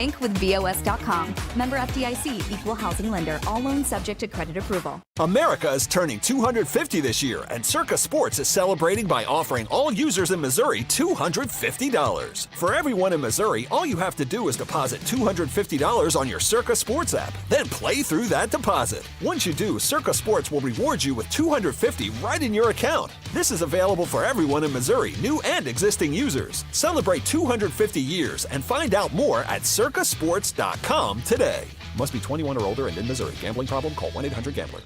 Bank with BOS.com. Member FDIC, equal housing lender. All loans subject to credit approval. America is turning 250 this year, and Circa Sports is celebrating by offering all users in Missouri $250. For everyone in Missouri, all you have to do is deposit $250 on your Circa Sports app, then play through that deposit. Once you do, Circa Sports will reward you with $250 right in your account. This is available for everyone in Missouri, new and existing users. Celebrate 250 years and find out more at circasports.com today. Must be 21 or older and in Missouri. Gambling problem? Call 1-800-GAMBLER.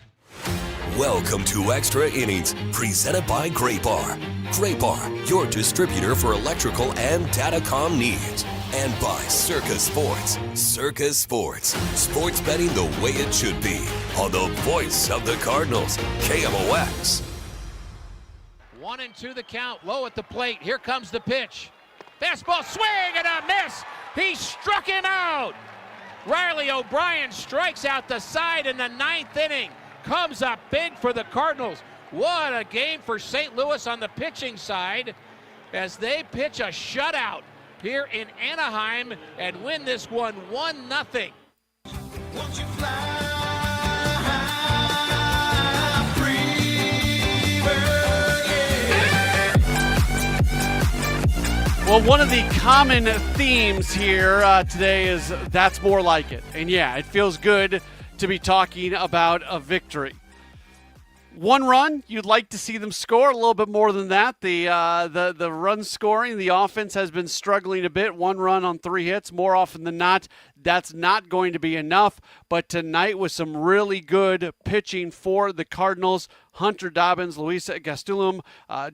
Welcome to Extra Innings, presented by Great Bar. Great Bar, your distributor for electrical and datacom needs. And by Circa Sports. Circa Sports. Sports betting the way it should be. On the voice of the Cardinals, KMOX. 1-2 the count, low at the plate. Here comes the pitch. Fastball swing and a miss. He struck him out. Riley O'Brien strikes out the side in the 9th inning. Comes up big for the Cardinals. What a game for St. Louis on the pitching side as they pitch a shutout here in Anaheim and win this one 1-0. Won't you fly free bird, yeah. Well, one of the common themes here today is that's more like it. And yeah, it feels good to be talking about a victory. One run, you'd like to see them score a little bit more than that. The run scoring, the offense has been struggling a bit. 1 run on 3 hits, more often than not. That's not going to be enough. But tonight with some really good pitching for the Cardinals, Hunter Dobbins, Luis Gastelum,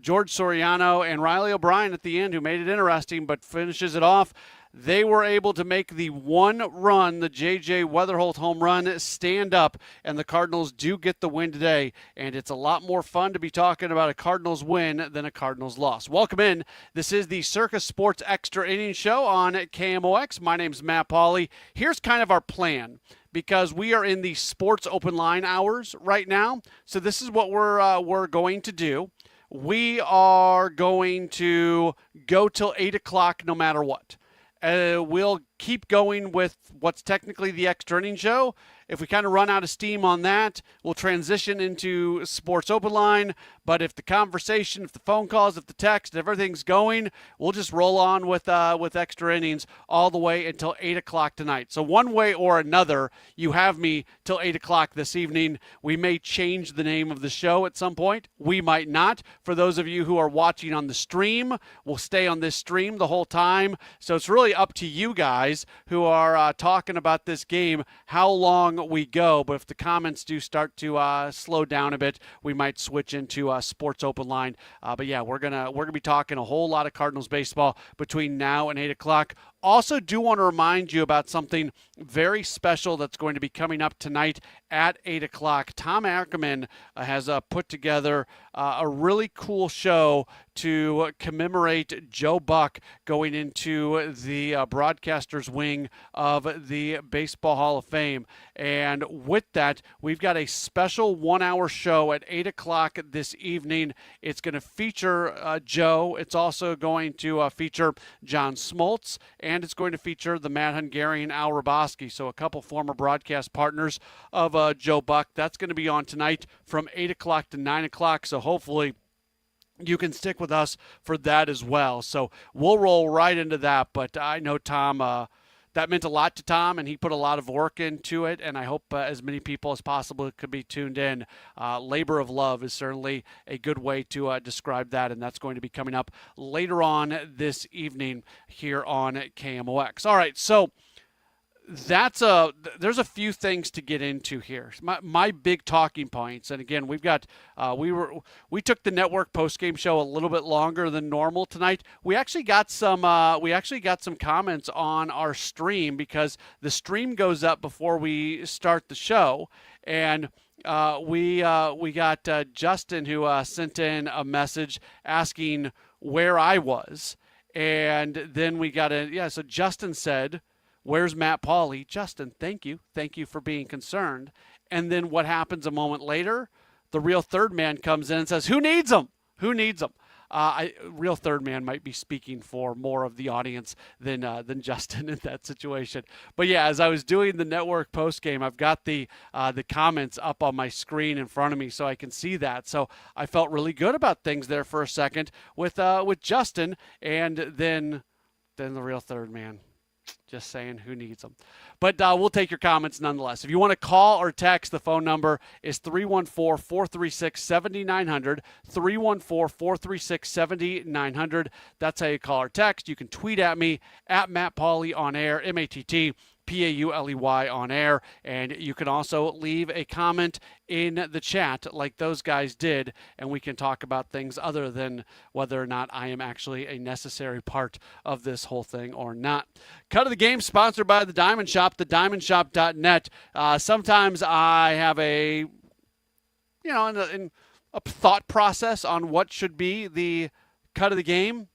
George Soriano, and Riley O'Brien at the end, who made it interesting but finishes it off. They were able to make the 1 run, the J.J. Weatherholt home run, stand up, and the Cardinals do get the win today. And it's a lot more fun to be talking about a Cardinals win than a Cardinals loss. Welcome in. This is the Circa Sports Extra Innings Show on KMOX. My name's Matt Pauley. Here's kind of our plan, because we are in the sports open line hours right now. So this is what we're going to do. We are going to go till 8 o'clock no matter what. We'll keep going with what's technically the Extra Innings Show. If we kind of run out of steam on that, we'll transition into Sports Open Line. But if the conversation, if the phone calls, if the text, if everything's going, we'll just roll on with Extra Innings all the way until 8 o'clock tonight. So one way or another, you have me till 8 o'clock this evening. We may change the name of the show at some point. We might not. For those of you who are watching on the stream, we'll stay on this stream the whole time. So it's really up to you guys who are talking about this game, how long we go. But if the comments do start to slow down a bit, we might switch into Sports Open Line. But yeah, we're gonna be talking a whole lot of Cardinals baseball between now and 8 o'clock. Also do want to remind you about something very special that's going to be coming up tonight at 8 o'clock. Tom Ackerman has put together a really cool show to commemorate Joe Buck going into the broadcaster's wing of the Baseball Hall of Fame. And with that, we've got a special 1-hour show at 8 o'clock this evening. It's going to feature Joe. It's also going to feature John Smoltz, and it's going to feature the Matt Hungarian, Al Raboski, so a couple former broadcast partners of Joe Buck. That's going to be on tonight from 8 o'clock to 9 o'clock, so hopefully you can stick with us for that as well. So we'll roll right into that, but I know Tom, that meant a lot to Tom, and he put a lot of work into it, and I hope as many people as possible could be tuned in. Labor of love is certainly a good way to describe that, and that's going to be coming up later on this evening here on KMOX. All right, so there's a few things to get into here. My big talking points, and again, we've got we took the network postgame show a little bit longer than normal tonight. We actually got some comments on our stream, because the stream goes up before we start the show, and we got Justin, who sent in a message asking where I was, and then we got so Justin said, "Where's Matt Pauley?" Justin, thank you. Thank you for being concerned. And then what happens a moment later? The real third man comes in and says, "Who needs him? Who needs him?" Real third man might be speaking for more of the audience than Justin in that situation. But yeah, as I was doing the network post game, I've got the comments up on my screen in front of me so I can see that. So I felt really good about things there for a second with Justin, and then the real third man. Just saying, who needs them? But we'll take your comments nonetheless. If you want to call or text, the phone number is 314-436-7900, 314-436-7900. That's how you call or text. You can tweet at me, at Matt Pauley on air, MATT. Pauley on air, and you can also leave a comment in the chat like those guys did, and we can talk about things other than whether or not I am actually a necessary part of this whole thing or not. Cut of the Game sponsored by The Diamond Shop, thediamondshop.net. Sometimes I have a thought process on what should be the cut of the game.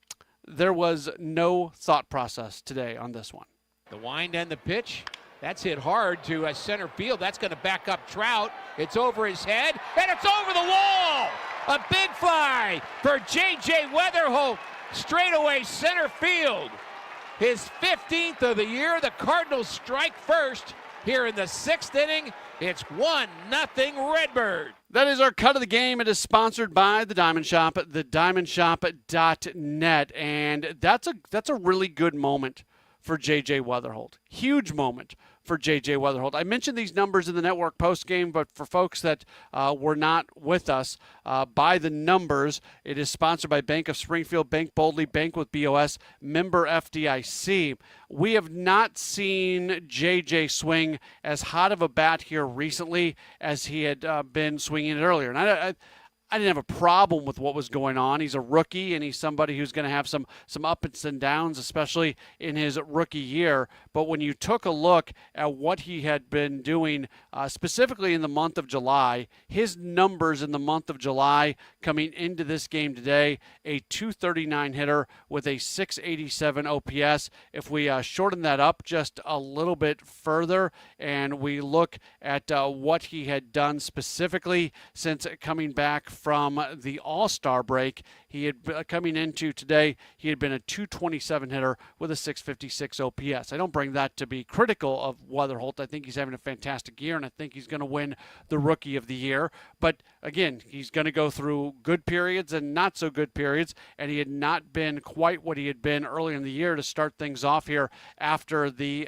There was no thought process today on this one. The wind and the pitch. That's hit hard to center field. That's going to back up Trout. It's over his head, and it's over the wall. A big fly for J.J. Weatherholt. Straightaway center field. His 15th of the year. The Cardinals strike first here in the 6th inning. It's 1-0 Redbird. That is our cut of the game. It is sponsored by The Diamond Shop, thediamondshop.net. And that's a really good moment for J.J. Weatherholt. Huge moment for J.J. Weatherholt. I mentioned these numbers in the network postgame, but for folks that were not with us, by the numbers, it is sponsored by Bank of Springfield, Bank Boldly, Bank with BOS, member FDIC. We have not seen J.J. swing as hot of a bat here recently as he had been swinging it earlier. And I didn't have a problem with what was going on. He's a rookie, and he's somebody who's going to have some ups and downs, especially in his rookie year. But when you took a look at what he had been doing, specifically in the month of July, his numbers in the month of July coming into this game today, a .239 hitter with a .687 OPS. If we shorten that up just a little bit further and we look at what he had done specifically since coming back from the All-Star break, he had coming into today, he had been a .227 hitter with a .656 OPS. I don't bring that to be critical of Weatherholt. I think he's having a fantastic year, and I think he's going to win the Rookie of the Year. But again, he's going to go through good periods and not so good periods, and he had not been quite what he had been earlier in the year to start things off here after the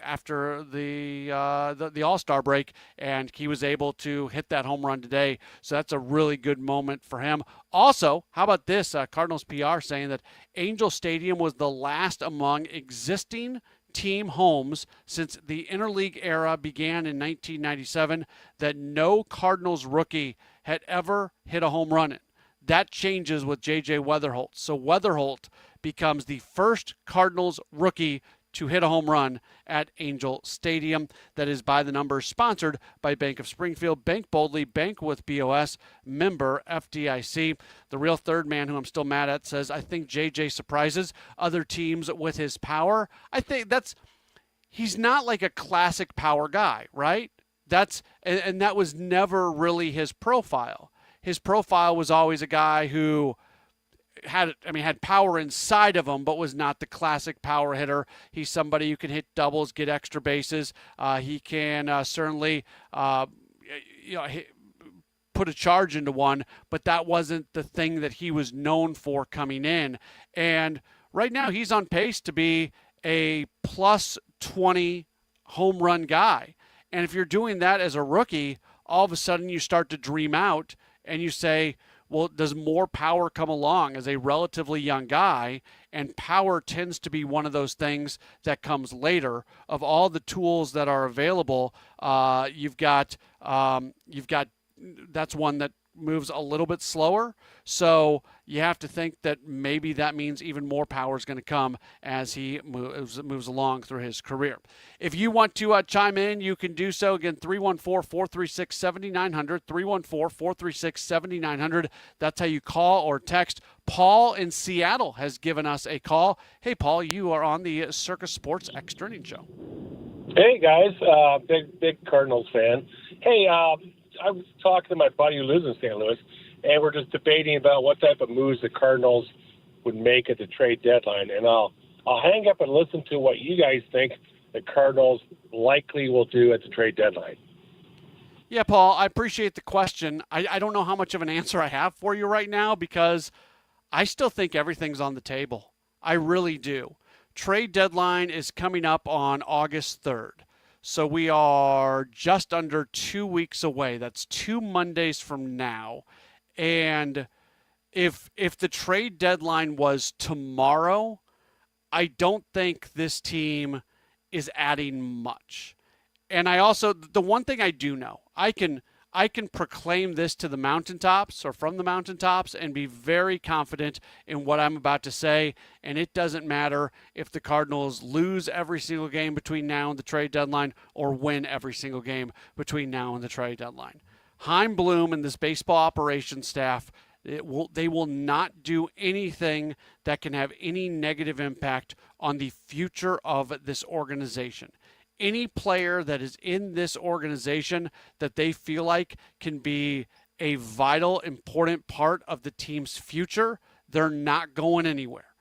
All-Star break, and he was able to hit that home run today. So that's a really good moment for him. Also, how about this? Cardinals PR saying that Angel Stadium was the last among existing team homes since the interleague era began in 1997 that no Cardinals rookie had ever hit a home run in. That changes with J.J. Weatherholt. So Weatherholt becomes the first Cardinals rookie to hit a home run at Angel Stadium. That is by the numbers, sponsored by Bank of Springfield, Bank Boldly, Bank with BOS, member FDIC. The real third man, who I'm still mad at, says, I think JJ surprises other teams with his power. I think he's not like a classic power guy, right? And that was never really his profile. His profile was always a guy who had power inside of him, but was not the classic power hitter. He's somebody who can hit doubles, get extra bases. He can certainly, put a charge into one, but that wasn't the thing that he was known for coming in. And right now, he's on pace to be a plus 20 home run guy. And if you're doing that as a rookie, all of a sudden you start to dream out and you say, well, does more power come along as a relatively young guy? And power tends to be one of those things that comes later. Of all the tools that are available, you've got that's one that moves a little bit slower. So you have to think that maybe that means even more power is going to come as he moves along through his career. If you want to chime in, you can do so. Again, 314-436-7900, 314-436-7900. That's how you call or text. Paul in Seattle has given us a call. Hey, Paul, you are on the Circus Sports Extra Innings Show. Hey, guys. Big Cardinals fan. Hey, I was talking to my buddy who lives in St. Louis, and we're just debating about what type of moves the Cardinals would make at the trade deadline, and I'll hang up and listen to what you guys think the Cardinals likely will do at the trade deadline. Yeah, Paul, I appreciate the question. I don't know how much of an answer I have for you right now because I still think everything's on the table. I really do. Trade deadline is coming up on August 3rd. So we are just under 2 weeks away. That's 2 Mondays from now. And if the trade deadline was tomorrow, I don't think this team is adding much. And I also, the one thing I do know, I can proclaim this to the mountaintops or from the mountaintops and be very confident in what I'm about to say. And it doesn't matter if the Cardinals lose every single game between now and the trade deadline or win every single game between now and the trade deadline. Chaim Bloom and this baseball operations staff, they will not do anything that can have any negative impact on the future of this organization. Any player that is in this organization that they feel like can be a vital, important part of the team's future, they're not going anywhere.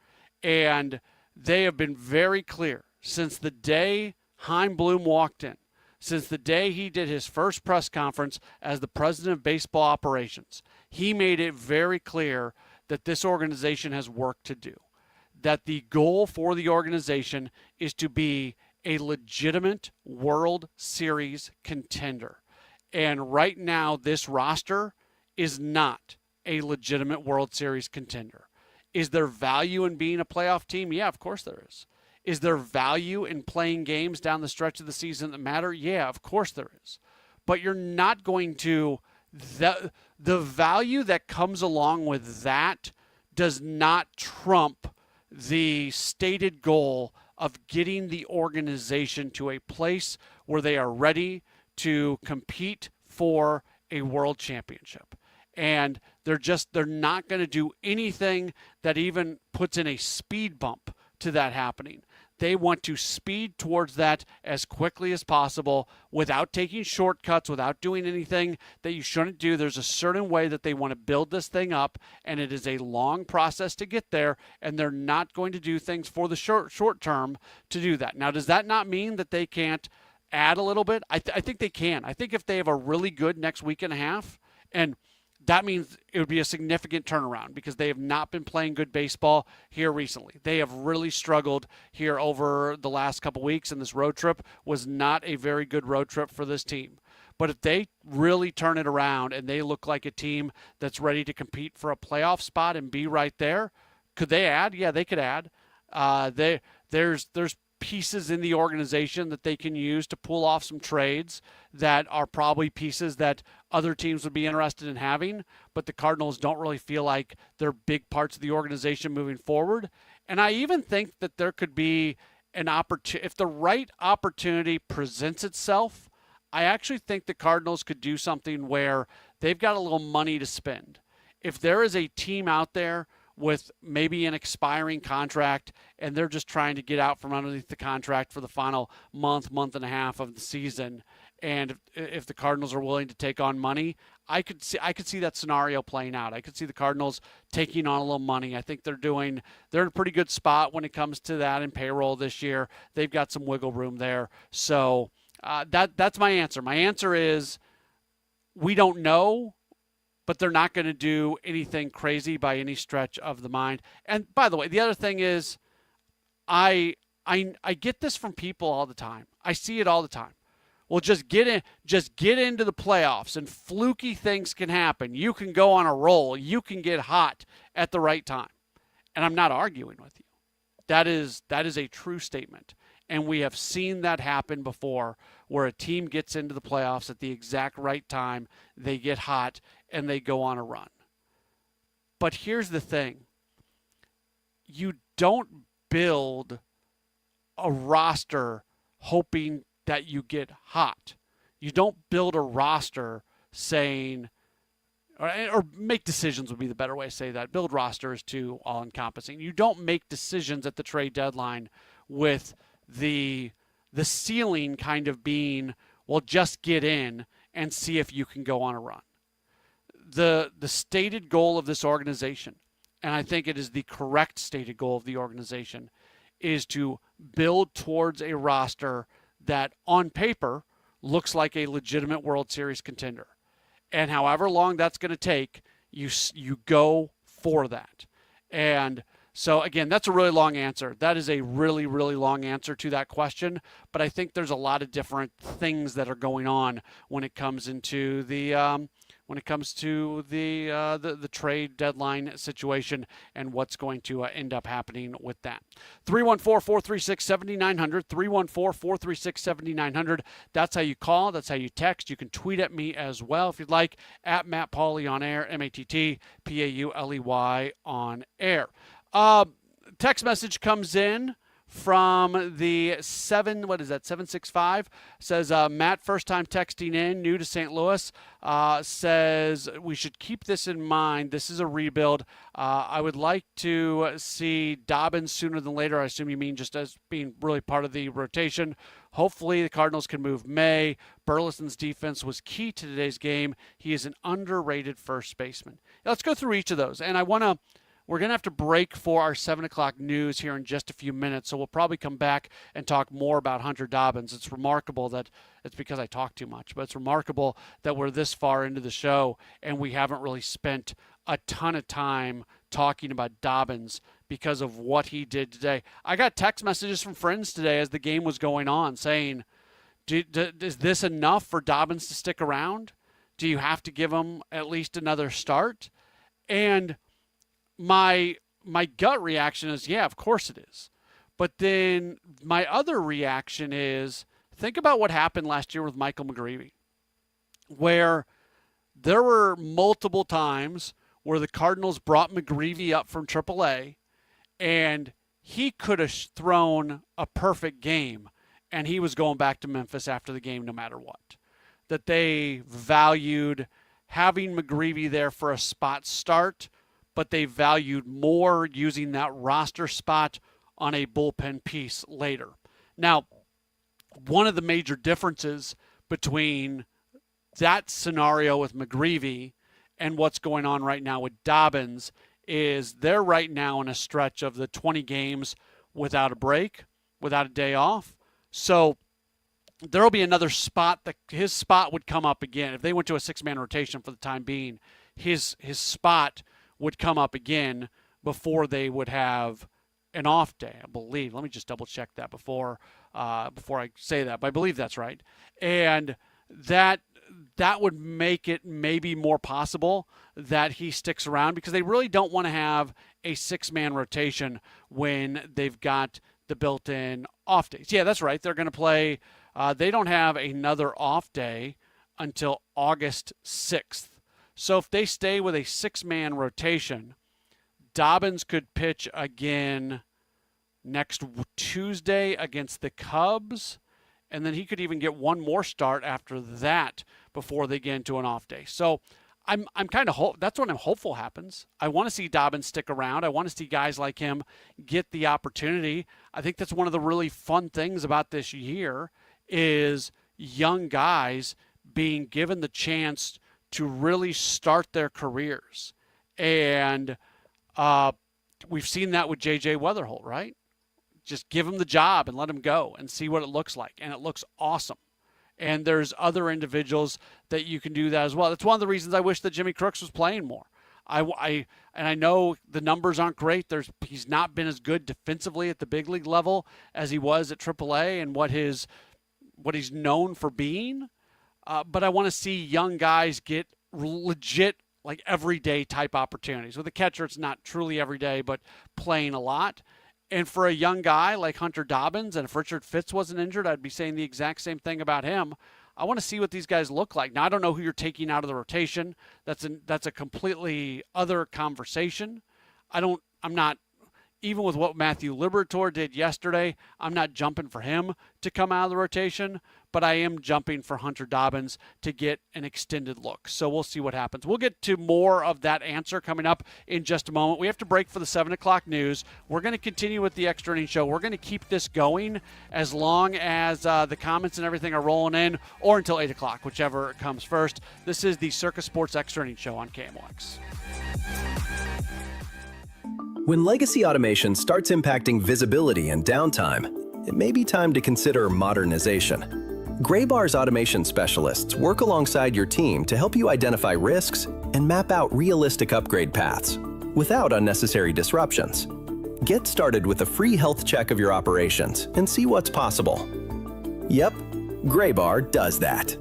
And they have been very clear since the day Chaim Bloom walked in, since the day he did his first press conference as the president of baseball operations. He made it very clear that this organization has work to do, that the goal for the organization is to be a legitimate World Series contender. And right now, this roster is not a legitimate World Series contender. Is there value in being a playoff team? Yeah, of course there is. Is there value in playing games down the stretch of the season that matter? Yeah, of course there is. But you're not going to, the value that comes along with that does not trump the stated goal of getting the organization to a place where they are ready to compete for a world championship. And they're not going to do anything that even puts in a speed bump to that happening. They want to speed towards that as quickly as possible without taking shortcuts, without doing anything that you shouldn't do. There's a certain way that they want to build this thing up, and it is a long process to get there, and they're not going to do things for the short term to do that. Now, does that not mean that they can't add a little bit? I think they can. I think if they have a really good next week and a half, and that means it would be a significant turnaround because they have not been playing good baseball here recently. They have really struggled here over the last couple weeks, and this road trip was not a very good road trip for this team. But if they really turn it around and they look like a team that's ready to compete for a playoff spot and be right there, could they add? Yeah, they could add. There's pieces in the organization that they can use to pull off some trades that are probably pieces that other teams would be interested in having, but the Cardinals don't really feel like they're big parts of the organization moving forward. And I even think that there could be an opportunity, if the right opportunity presents itself, I actually think the Cardinals could do something where they've got a little money to spend. If there is a team out there with maybe an expiring contract and they're just trying to get out from underneath the contract for the final month and a half of the season, and if the Cardinals are willing to take on money, I could see that scenario playing out. I could see the Cardinals taking on a little money. I think they're in a pretty good spot when it comes to that in payroll this year. They've got some wiggle room there. So that's my answer. My answer is we don't know, but they're not going to do anything crazy by any stretch of the mind. And by the way, the other thing is I get this from people all the time. I see it all the time. Well, just get into the playoffs and fluky things can happen. You can go on a roll. You can get hot at the right time. And I'm not arguing with you. That is a true statement. And we have seen that happen before where a team gets into the playoffs at the exact right time, they get hot, and they go on a run. But here's the thing. You don't build a roster hoping that you get hot. You don't build a roster saying, or make decisions would be the better way to say that. Build roster is too all-encompassing. You don't make decisions at the trade deadline with the ceiling kind of being, well, just get in and see if you can go on a run. The stated goal of this organization and I think it is the correct stated goal of the organization, is to build towards a roster that on paper looks like a legitimate World Series contender. And however long that's going to take, you go for that. And so, again, that's a really long answer. That is a really, really long answer to that question. But I think there's a lot of different things that are going on when it comes into the the trade deadline situation and what's going to end up happening with that. 314-436-7900, 314-436-7900. That's how you call. That's how you text. You can tweet at me as well if you'd like, at Matt Pauley on air, MattPauley on air. Text message comes in from the 765, says, Matt, first time texting in, new to St. Louis, says we should keep this in mind. This is a rebuild. I would like to see Dobbins sooner than later. I assume you mean just as being really part of the rotation. Hopefully the Cardinals can move May. Burleson's defense was key to today's game. He is an underrated first baseman. Now, let's go through each of those. And we're going to have to break for our 7 o'clock news here in just a few minutes, so we'll probably come back and talk more about Hunter Dobbins. It's remarkable that it's because I talk too much, but it's remarkable that we're this far into the show and we haven't really spent a ton of time talking about Dobbins because of what he did today. I got text messages from friends today as the game was going on saying, is this enough for Dobbins to stick around? Do you have to give him at least another start? And my gut reaction is, yeah, of course it is. But then my other reaction is, think about what happened last year with Michael McGreevy, where there were multiple times where the Cardinals brought McGreevy up from AAA, and he could have thrown a perfect game, and he was going back to Memphis after the game no matter what. That they valued having McGreevy there for a spot start, but they valued more using that roster spot on a bullpen piece later. Now, one of the major differences between that scenario with McGreevy and what's going on right now with Dobbins is they're right now in a stretch of the 20 games without a break, without a day off. So there'll be another spot that his spot would come up again. If they went to a 6-man rotation for the time being, his spot would come up again before they would have an off day, I believe. Let me just double check that before I say that, but I believe that's right. And that would make it maybe more possible that he sticks around because they really don't want to have a 6-man rotation when they've got the built-in off days. Yeah, that's right. They're going to play. They don't have another off day until August 6th. So if they stay with a 6-man rotation, Dobbins could pitch again next Tuesday against the Cubs, and then he could even get one more start after that before they get into an off day. So I'm kind of that's what I'm hopeful happens. I want to see Dobbins stick around. I want to see guys like him get the opportunity. I think that's one of the really fun things about this year is young guys being given the chance to really start their careers. And we've seen that with J.J. Weatherholt, right? Just give him the job and let him go and see what it looks like. And it looks awesome. And there's other individuals that you can do that as well. That's one of the reasons I wish that Jimmy Crooks was playing more. I know the numbers aren't great. He's not been as good defensively at the big league level as he was at AAA and what he's known for being. But I want to see young guys get legit, like everyday type opportunities. With a catcher, it's not truly everyday, but playing a lot. And for a young guy like Hunter Dobbins, and if Richard Fitz wasn't injured, I'd be saying the exact same thing about him. I want to see what these guys look like. Now, I don't know who you're taking out of the rotation. That's a completely other conversation. I'm not, even with what Matthew Liberatore did yesterday, I'm not jumping for him to come out of the rotation, but I am jumping for Hunter Dobbins to get an extended look. So we'll see what happens. We'll get to more of that answer coming up in just a moment. We have to break for the 7 o'clock news. We're going to continue with the Extra Innings Show. We're going to keep this going as long as the comments and everything are rolling in, or until 8 o'clock, whichever comes first. This is the Circus Sports Extra Innings Show on KMOX. When legacy automation starts impacting visibility and downtime, it may be time to consider modernization. Graybar's automation specialists work alongside your team to help you identify risks and map out realistic upgrade paths without unnecessary disruptions. Get started with a free health check of your operations and see what's possible. Yep, Graybar does that.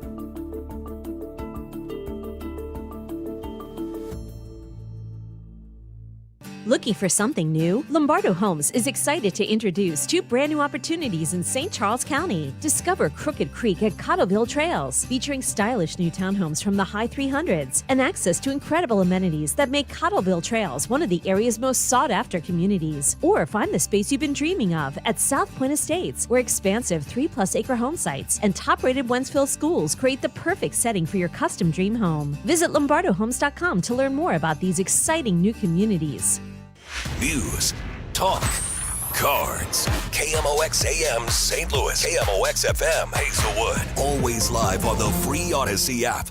Looking for something new? Lombardo Homes is excited to introduce 2 brand new opportunities in St. Charles County. Discover Crooked Creek at Cottleville Trails, featuring stylish new townhomes from the high 300s and access to incredible amenities that make Cottleville Trails one of the area's most sought-after communities. Or find the space you've been dreaming of at South Point Estates, where expansive 3+ acre home sites and top-rated Wentzville schools create the perfect setting for your custom dream home. Visit lombardohomes.com to learn more about these exciting new communities. News, talk, cards. KMOX AM St. Louis, KMOX FM Hazelwood. Always live on the free Odyssey app.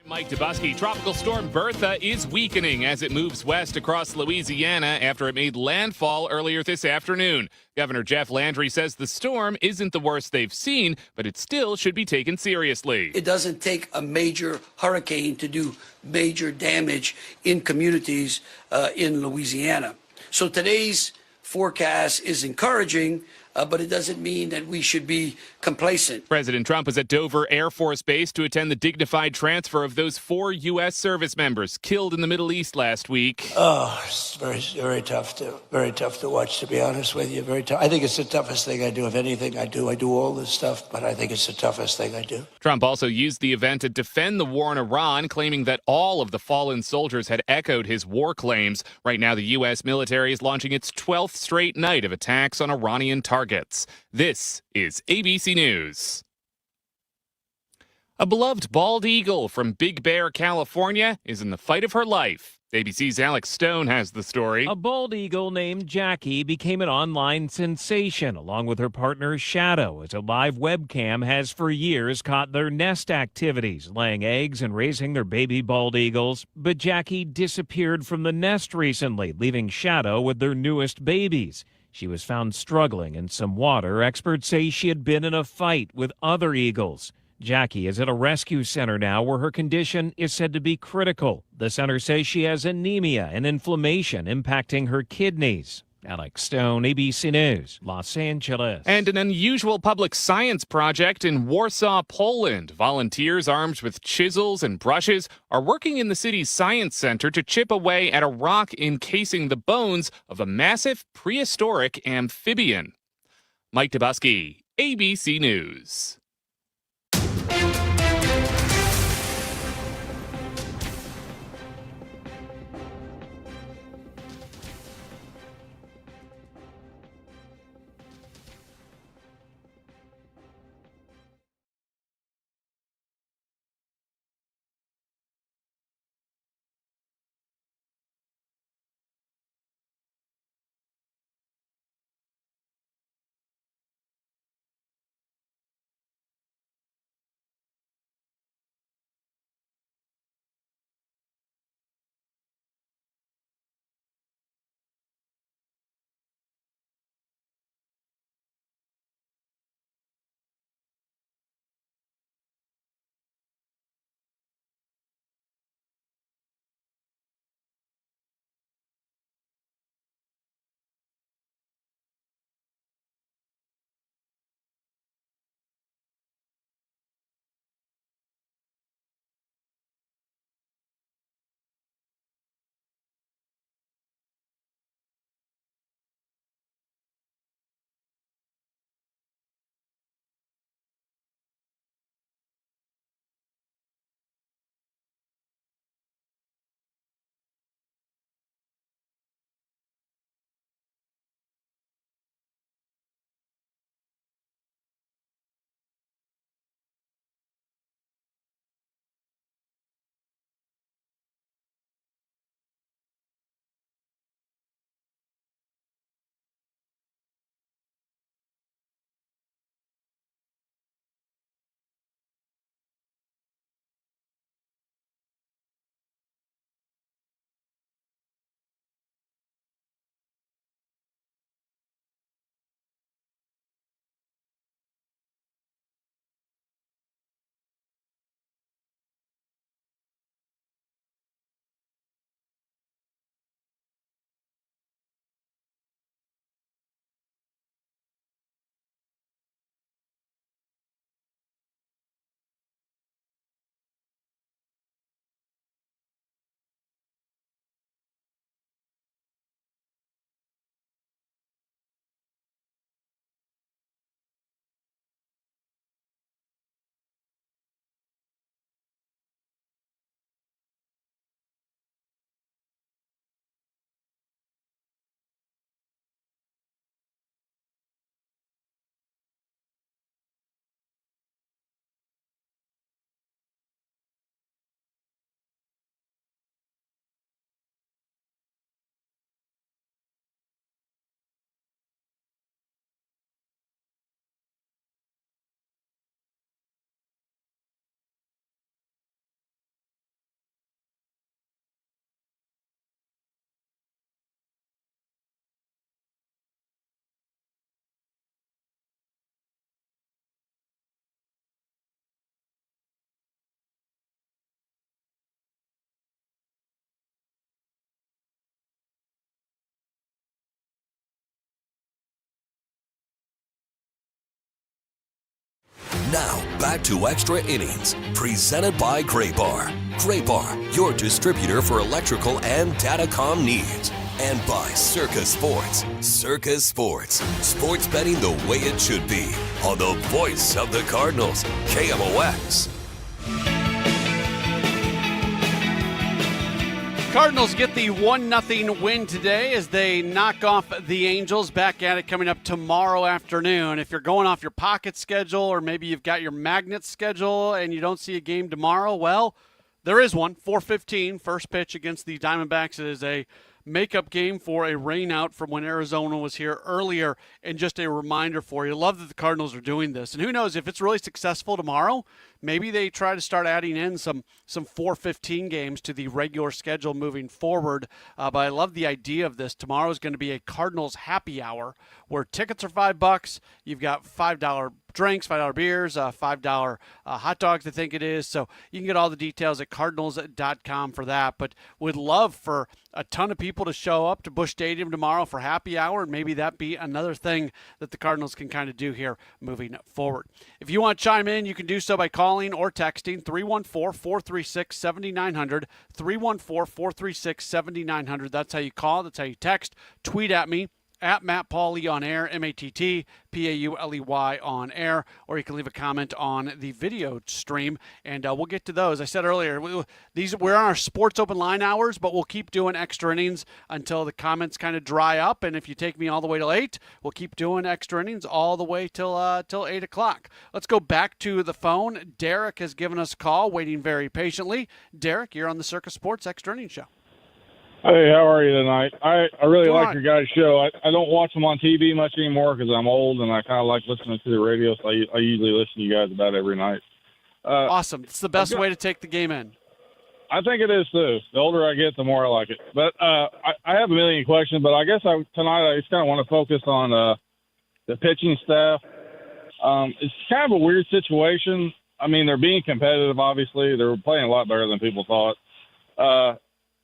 Mike Dubusky. Tropical storm Bertha is weakening as it moves west across Louisiana after it made landfall earlier this afternoon. Governor Jeff Landry says the storm isn't the worst they've seen, but it still should be taken seriously. It doesn't take a major hurricane to do major damage in communities in Louisiana. So today's forecast is encouraging, but it doesn't mean that we should be complacent. President Trump was at Dover Air Force Base to attend the dignified transfer of those 4 U.S. service members killed in the Middle East last week. Oh, it's very tough to watch, to be honest with you. Very tough. I think it's the toughest thing I do. If anything I do all this stuff, but I think it's the toughest thing I do. Trump also used the event to defend the war in Iran, claiming that all of the fallen soldiers had echoed his war claims. Right now, the U.S. military is launching its 12th straight night of attacks on Iranian targets. This is ABC News. A beloved bald eagle from Big Bear, California, is in the fight of her life. ABC's Alex Stone has the story. A bald eagle named Jackie became an online sensation, along with her partner Shadow, as a live webcam has for years caught their nest activities, laying eggs and raising their baby bald eagles. But Jackie disappeared from the nest recently, leaving Shadow with their newest babies. She was found struggling in some water. Experts say she had been in a fight with other eagles. Jackie is at a rescue center now where her condition is said to be critical. The center says she has anemia and inflammation impacting her kidneys. Alex Stone, ABC News, Los Angeles. And an unusual public science project in Warsaw, Poland. Volunteers armed with chisels and brushes are working in the city's science center to chip away at a rock encasing the bones of a massive prehistoric amphibian. Mike Dubusky, ABC News. Now, back to Extra Innings, presented by Gray Bar. Gray Bar, your distributor for electrical and datacom needs. And by Circa Sports. Circa Sports. Sports betting the way it should be. On the voice of the Cardinals, KMOX. Cardinals get the 1-0 win today as they knock off the Angels. Back at it coming up tomorrow afternoon. If you're going off your pocket schedule or maybe you've got your magnet schedule and you don't see a game tomorrow, well, there is one. 4:15, first pitch against the Diamondbacks. It is a makeup game for a rainout from when Arizona was here earlier, and just a reminder for you. Love that the Cardinals are doing this, and who knows if it's really successful tomorrow, maybe they try to start adding in some 4:15 games to the regular schedule moving forward. But I love the idea of this. Tomorrow is going to be a Cardinals happy hour where tickets are $5. You've got $5 drinks, $5 beers, $5 hot dogs, I think it is. So you can get all the details at cardinals.com for that. But would love for a ton of people to show up to Busch Stadium tomorrow for happy hour, and maybe that be another thing that the Cardinals can kind of do here moving forward. If you want to chime in, you can do so by calling or texting 314-436-7900, 314-436-7900. That's how you call. That's how you text. Tweet at me. At Matt Pauley on air, MattPauley on air, or you can leave a comment on the video stream, and we'll get to those. I said earlier, we're on our sports open line hours, but we'll keep doing extra innings until the comments kind of dry up, and if you take me all the way till 8, we'll keep doing extra innings all the way till 8 o'clock. Let's go back to the phone. Derek has given us a call, waiting very patiently. Derek, you're on the Circa Sports Extra Innings Show. Hey, how are you tonight? I really like your guys' show. I don't watch them on TV much anymore because I'm old and I kind of like listening to the radio, so I usually listen to you guys about every night. Awesome. It's the best way to take the game in. I think it is, too. The older I get, the more I like it. But I have a million questions, but I guess tonight I just kind of want to focus on the pitching staff. It's kind of a weird situation. I mean, they're being competitive, obviously. They're playing a lot better than people thought.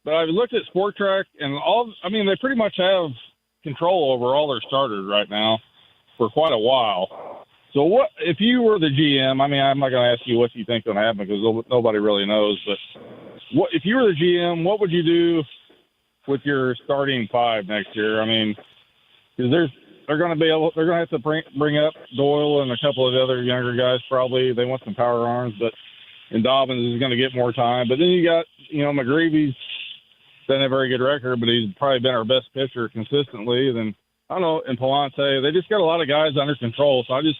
But I've looked at Sport Track, and they pretty much have control over all their starters right now for quite a while. So what if you were the GM? I mean, I'm not going to ask you what you think is going to happen because nobody really knows. But if you were the GM, what would you do with your starting five next year? I mean, because they're going to have to bring up Doyle and a couple of the other younger guys. Probably they want some power arms, and Dobbins is going to get more time. But then you got McGreevy's been a very good record, but he's probably been our best pitcher consistently. Then I don't know, and Palante, they just got a lot of guys under control. So I guess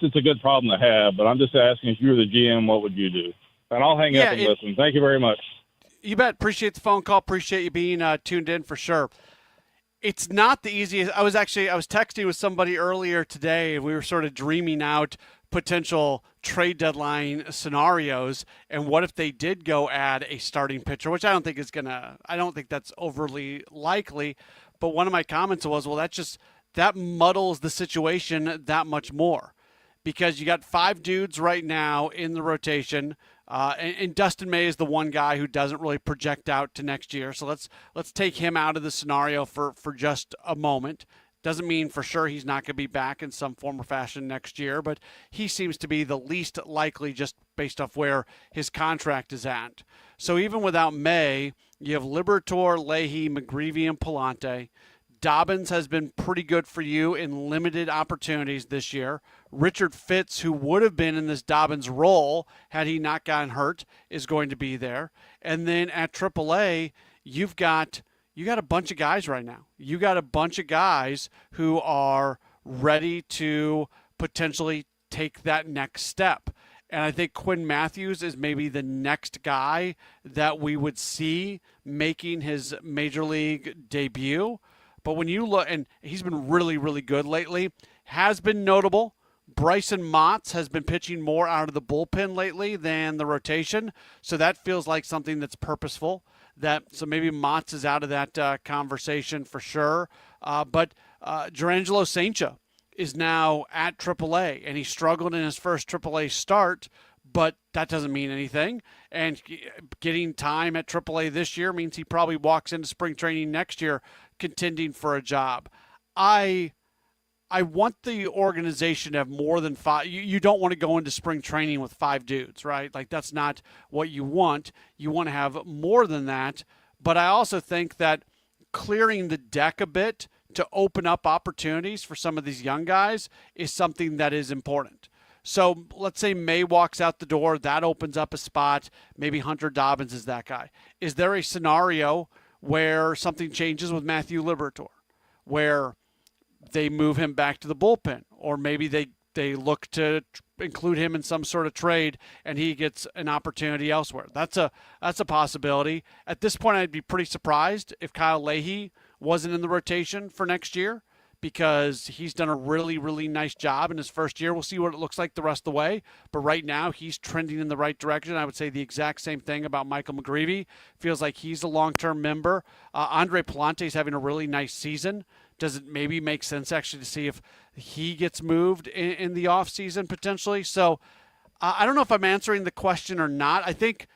it's a good problem to have, but I'm just asking, if you were the GM, what would you do? And I'll hang up and listen. Thank you very much. You bet. Appreciate the phone call. Appreciate you being tuned in for sure. It's not the easiest. I was texting with somebody earlier today, and we were sort of dreaming out potential trade deadline scenarios, and what if they did go add a starting pitcher, which I don't think that's overly likely. But one of my comments was, well, that muddles the situation that much more, because you got 5 dudes right now in the rotation, and Dustin May is the one guy who doesn't really project out to next year. So let's take him out of the scenario for just a moment. Doesn't mean for sure he's not going to be back in some form or fashion next year, but he seems to be the least likely just based off where his contract is at. So even without May, you have Liberatore, Leahy, McGreevy, and Palante. Dobbins has been pretty good for you in limited opportunities this year. Richard Fitz, who would have been in this Dobbins role had he not gotten hurt, is going to be there. And then at AAA, you got a bunch of guys right now. You got a bunch of guys who are ready to potentially take that next step. And I think Quinn Matthews is maybe the next guy that we would see making his major league debut. But when you look, and he's been really, really good lately, has been notable. Bryson Motts has been pitching more out of the bullpen lately than the rotation. So that feels like something that's purposeful. So maybe Motts is out of that conversation for sure. But Gerangelo Saincha is now at AAA, and he struggled in his first AAA start, but that doesn't mean anything. And getting time at AAA this year means he probably walks into spring training next year contending for a job. I I want the organization to have more than 5. You don't want to go into spring training with 5 dudes, right? Like, that's not what you want. You want to have more than that. But I also think that clearing the deck a bit to open up opportunities for some of these young guys is something that is important. So let's say May walks out the door. That opens up a spot. Maybe Hunter Dobbins is that guy. Is there a scenario where something changes with Matthew Liberatore, where they move him back to the bullpen, or maybe they look to include him in some sort of trade and he gets an opportunity elsewhere? That's a possibility. At this point, I'd be pretty surprised if Kyle Leahy wasn't in the rotation for next year, because he's done a really, really nice job in his first year. We'll see what it looks like the rest of the way. But right now, he's trending in the right direction. I would say the exact same thing about Michael McGreevy. Feels like he's a long-term member. Andre Palante is having a really nice season. Does it maybe make sense actually to see if he gets moved in the offseason potentially? So I don't know if I'm answering the question or not. I think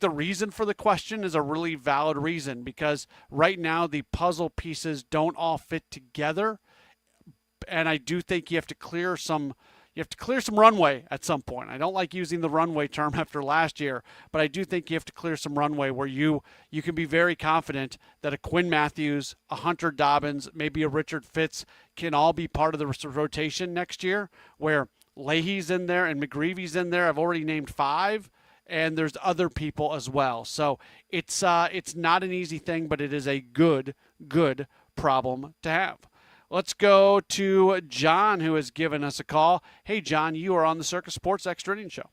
the reason for the question is a really valid reason, because right now the puzzle pieces don't all fit together. And I do think you have to clear some runway at some point. I don't like using the runway term after last year, but I do think you have to clear some runway where you can be very confident that a Quinn Matthews, a Hunter Dobbins, maybe a Richard Fitz can all be part of the rotation next year, where Leahy's in there and McGreevy's in there. I've already named 5. And there's other people as well. So it's not an easy thing, but it is a good problem to have. Let's go to John, who has given us a call. Hey, John, you are on the Circus Sports Extra Innings Show.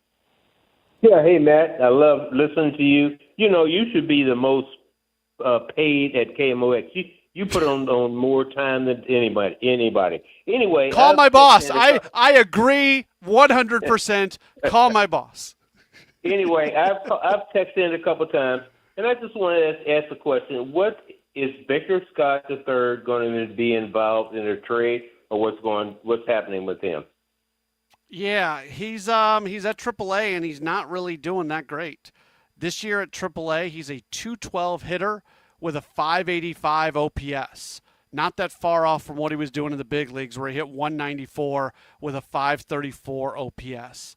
Yeah, hey, Matt. I love listening to you. You know, you should be the most paid at KMOX. You put on more time than anybody. Anyway. Call my boss. I agree 100%. Call my boss. Anyway, I've texted in a couple times, and I just want to ask a question. What is Victor Scott III going to be involved in a trade, or what's happening with him? Yeah, he's at AAA, and he's not really doing that great. This year at AAA, he's a .212 hitter with a .585 OPS. Not that far off from what he was doing in the big leagues, where he hit .194 with a .534 OPS.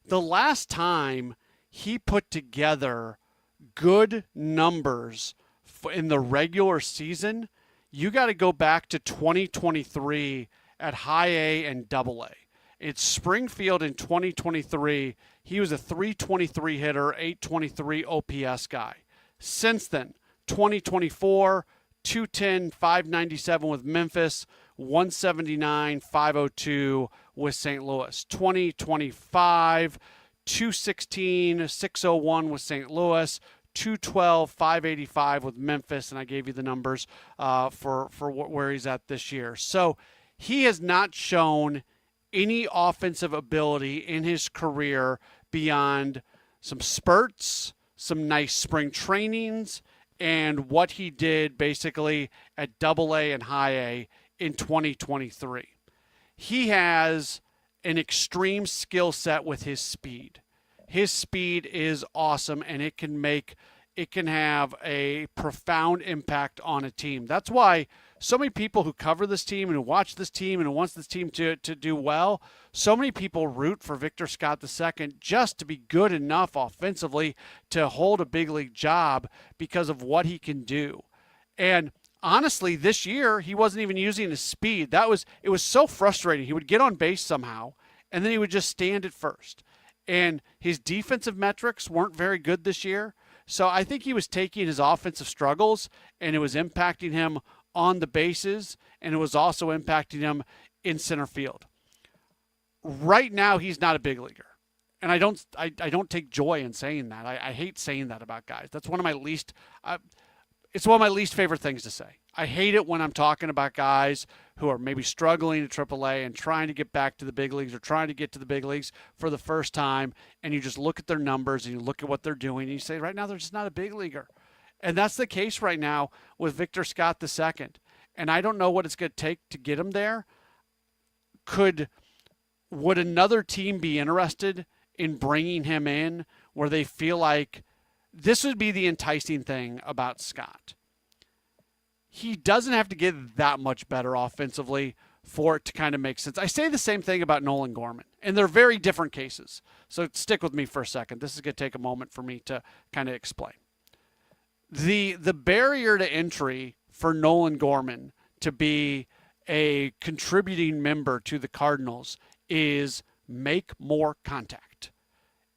The last time he put together good numbers in the regular season, you got to go back to 2023 at high A and double A. It's Springfield in 2023. He was a .323 hitter, .823 OPS guy. Since then, 2024, .210, .597 with Memphis, .179, .502 with St. Louis. 2025, .216, .601 with St. Louis, .212, .585 with Memphis, and I gave you the numbers for where he's at this year. So he has not shown any offensive ability in his career beyond some spurts, some nice spring trainings, and what he did basically at Double A and High A in 2023. He has an extreme skill set with his speed. His speed is awesome, and it can have a profound impact on a team. That's why so many people who cover this team and who watch this team and who wants this team to do well, so many people root for Victor Scott II just to be good enough offensively to hold a big league job because of what he can do. And honestly, this year, he wasn't even using his speed. It was so frustrating. He would get on base somehow, and then he would just stand at first. And his defensive metrics weren't very good this year. So I think he was taking his offensive struggles, and it was impacting him on the bases, and it was also impacting him in center field. Right now, he's not a big leaguer. And I don't take joy in saying that. I hate saying that about guys. That's one of my least it's one of my least favorite things to say. I hate it when I'm talking about guys who are maybe struggling at AAA and trying to get back to the big leagues or trying to get to the big leagues for the first time, and you just look at their numbers and you look at what they're doing and you say, right now they're just not a big leaguer. And that's the case right now with Victor Scott II. And I don't know what it's going to take to get him there. Would another team be interested in bringing him in where they feel like this would be the enticing thing about Scott? He doesn't have to get that much better offensively for it to kind of make sense. I say the same thing about Nolan Gorman, and they're very different cases. So stick with me for a second. This is going to take a moment for me to kind of explain. The barrier to entry for Nolan Gorman to be a contributing member to the Cardinals is make more contact.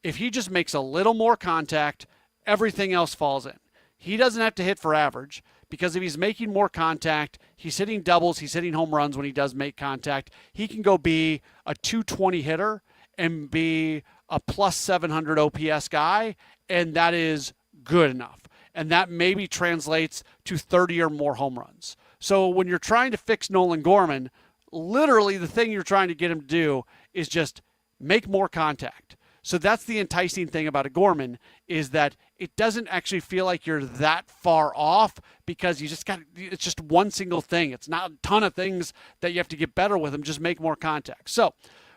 If he just makes a little more contact, everything else falls in. He doesn't have to hit for average, because if he's making more contact, he's hitting doubles, he's hitting home runs when he does make contact. He can go be a 220 hitter and be a plus 700 OPS guy, and that is good enough. And that maybe translates to 30 or more home runs. So when you're trying to fix Nolan Gorman, literally the thing you're trying to get him to do is just make more contact. So that's the enticing thing about a Gorman, is that it doesn't actually feel like you're that far off, because you just it's just one single thing. It's not a ton of things that you have to get better with him. Just make more contact. So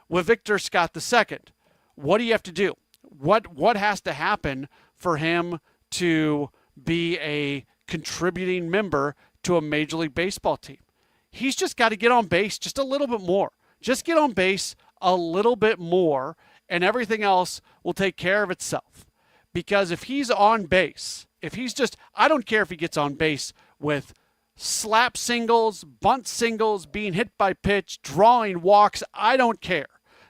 with Victor Scott II, what do you have to do? What has to happen for him to be a contributing member to a Major League Baseball team? He's just got to get on base just a little bit more. Just get on base a little bit more, and everything else will take care of itself. Because if he's on base, I don't care if he gets on base with slap singles, bunt singles, being hit by pitch, drawing walks, I don't care.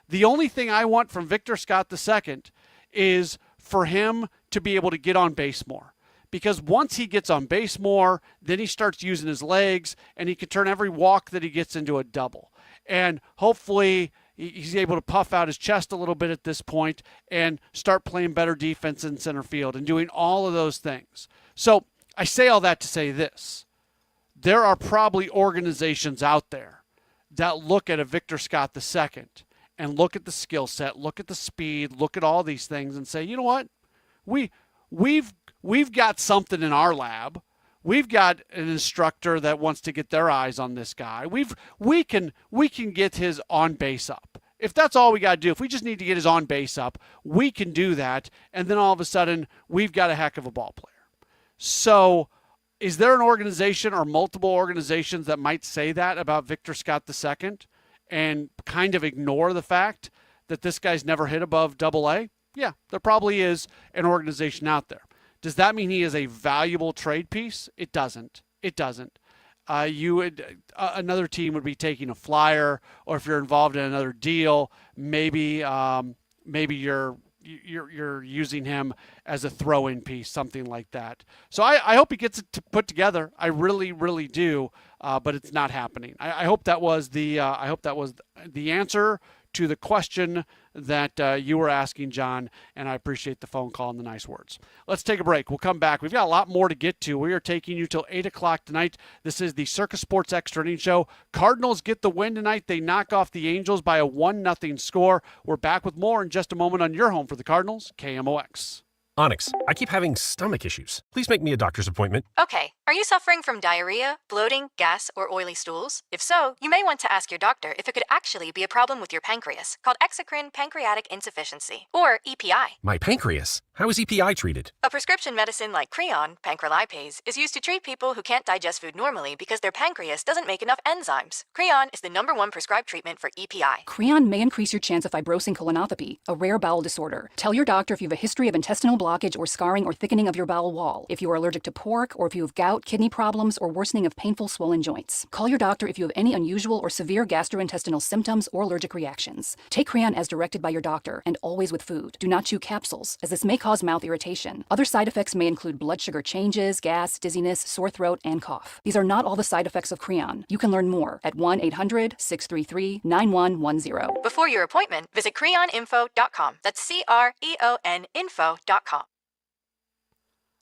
The only thing I want from Victor Scott II is for him to be able to get on base more. Because once he gets on base more, then he starts using his legs, and he can turn every walk that he gets into a double. And hopefully he's able to puff out his chest a little bit at this point and start playing better defense in center field and doing all of those things. So I say all that to say this. There are probably organizations out there that look at a Victor Scott II and look at the skill set, look at the speed, look at all these things and say, you know what? We've got something in our lab. We've got an instructor that wants to get their eyes on this guy. We can get his on base up. If that's all we got to do, if we just need to get his on base up, we can do that. And then all of a sudden, we've got a heck of a ball player. So is there an organization or multiple organizations that might say that about Victor Scott II and kind of ignore the fact that this guy's never hit above AA? Yeah, there probably is an organization out there. Does that mean he is a valuable trade piece? It doesn't. It doesn't. Another team would be taking a flyer, or if you're involved in another deal, maybe you're using him as a throw-in piece, something like that. So I hope he gets it put together. I really, really do. But it's not happening. I hope that was the answer to the question that you were asking, John, and I appreciate the phone call and the nice words. Let's take a break. We'll come back. We've got a lot more to get to. We are taking you till 8 o'clock tonight. This is the Circus Sports Extra Innings Show. Cardinals get the win tonight. They knock off the Angels by a 1-0 score. We're back with more in just a moment on your home for the Cardinals, KMOX. Onyx, I keep having stomach issues. Please make me a doctor's appointment. Okay. Are you suffering from diarrhea, bloating, gas, or oily stools? If so, you may want to ask your doctor if it could actually be a problem with your pancreas, called exocrine pancreatic insufficiency, or EPI. My pancreas? How is EPI treated? A prescription medicine like Creon, pancrelipase, is used to treat people who can't digest food normally because their pancreas doesn't make enough enzymes. Creon is the #1 prescribed treatment for EPI. Creon may increase your chance of fibrosing colonopathy, a rare bowel disorder. Tell your doctor if you have a history of intestinal blockage or scarring or thickening of your bowel wall, if you are allergic to pork, or if you have gout, kidney problems, or worsening of painful swollen joints. Call your doctor if you have any unusual or severe gastrointestinal symptoms or allergic reactions. Take Creon as directed by your doctor, and always with food. Do not chew capsules, as this may cause mouth irritation. Other side effects may include blood sugar changes, gas, dizziness, sore throat, and cough. These are not all the side effects of Creon. You can learn more at 1-800-633-9110. Before your appointment, visit creoninfo.com. That's CREON info.com.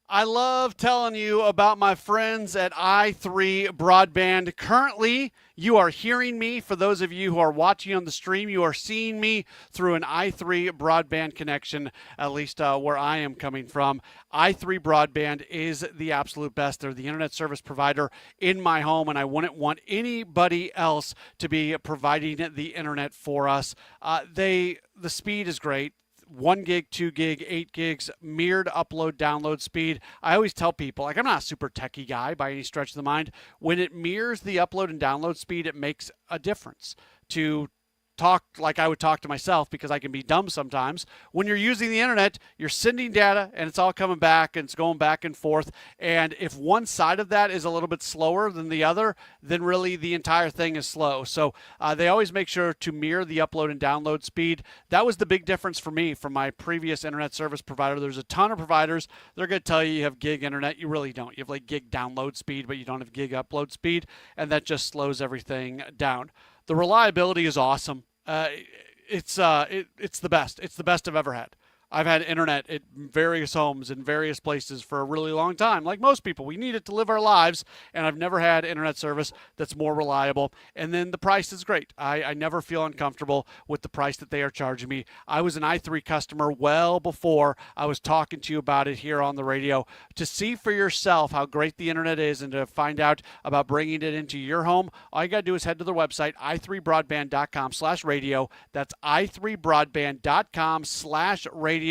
I love telling you about my friends at i3 Broadband. Currently, you are hearing me. For those of you who are watching on the stream, you are seeing me through an i3 Broadband connection, at least where I am coming from. i3 Broadband is the absolute best. They're the internet service provider in my home, and I wouldn't want anybody else to be providing the internet for us. The speed is great. 1 gig, 2 gig, 8 gigs, mirrored upload download speed. I always tell people, like, I'm not a super techie guy by any stretch of the mind. When it mirrors the upload and download speed, it makes a difference to talk like I would talk to myself, because I can be dumb sometimes. When you're using the internet, you're sending data and it's all coming back and it's going back and forth. And if one side of that is a little bit slower than the other, then really the entire thing is slow. So they always make sure to mirror the upload and download speed. That was the big difference for me from my previous internet service provider. There's a ton of providers. They're going to tell you have gig internet. You really don't. You have like gig download speed, but you don't have gig upload speed. And that just slows everything down. The reliability is awesome. It's the best. It's the best I've ever had. I've had internet at various homes in various places for a really long time. Like most people, we need it to live our lives, and I've never had internet service that's more reliable. And then the price is great. I never feel uncomfortable with the price that they are charging me. I was an i3 customer well before I was talking to you about it here on the radio. To see for yourself how great the internet is and to find out about bringing it into your home, all you got to do is head to their website, i3broadband.com/radio. That's i3broadband.com/radio.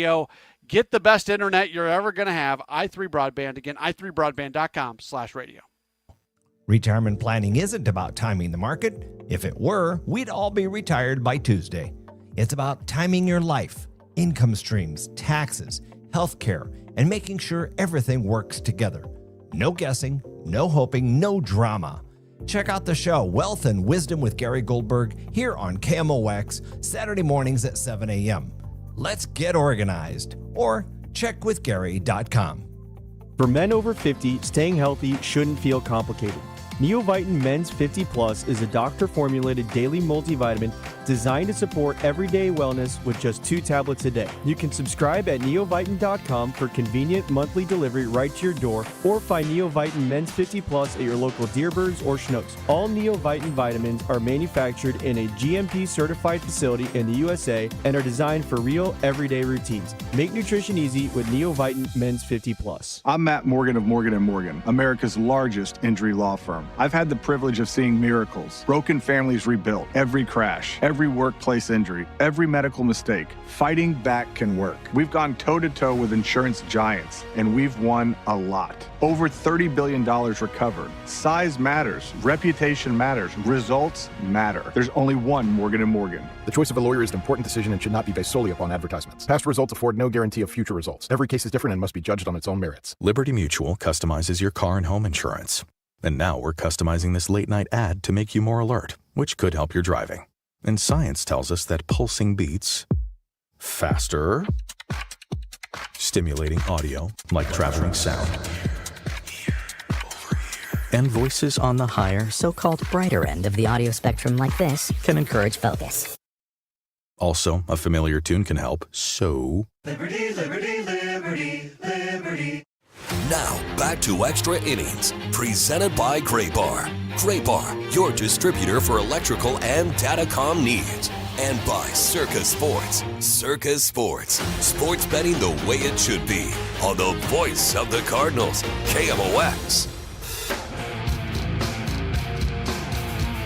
Get the best internet you're ever going to have. i3 Broadband. Again, i3broadband.com/radio. Retirement planning isn't about timing the market. If it were, we'd all be retired by Tuesday. It's about timing your life, income streams, taxes, healthcare, and making sure everything works together. No guessing, no hoping, no drama. Check out the show Wealth and Wisdom with Gary Goldberg here on KMOX, Saturday mornings at 7 a.m. Let's get organized, or checkwithgary.com. For men over 50, staying healthy shouldn't feel complicated. Neovitin Men's 50 Plus is a doctor-formulated daily multivitamin designed to support everyday wellness with just 2 tablets a day. You can subscribe at neovitin.com for convenient monthly delivery right to your door, or find Neovitin Men's 50 Plus at your local Deerbirds or Schnucks. All Neovitin vitamins are manufactured in a GMP-certified facility in the USA and are designed for real, everyday routines. Make nutrition easy with Neovitin Men's 50 Plus. I'm Matt Morgan of Morgan & Morgan, America's largest injury law firm. I've had the privilege of seeing miracles, broken families rebuilt, every crash, every workplace injury, every medical mistake. Fighting back can work. We've gone toe-to-toe with insurance giants, and we've won a lot. Over $30 billion recovered. Size matters. Reputation matters. Results matter. There's only one Morgan & Morgan. The choice of a lawyer is an important decision and should not be based solely upon advertisements. Past results afford no guarantee of future results. Every case is different and must be judged on its own merits. Liberty Mutual customizes your car and home insurance. And now we're customizing this late-night ad to make you more alert, which could help your driving. And science tells us that pulsing beats faster, stimulating audio like traveling sound, and voices on the higher, so-called brighter end of the audio spectrum like this can encourage focus. Also, a familiar tune can help, so... Liberty, liberty, liberty, liberty. Now, back to Extra Innings, presented by Gray Bar. Gray Bar, your distributor for electrical and datacom needs. And by Circa Sports. Circa Sports. Sports betting the way it should be. On the voice of the Cardinals, KMOX.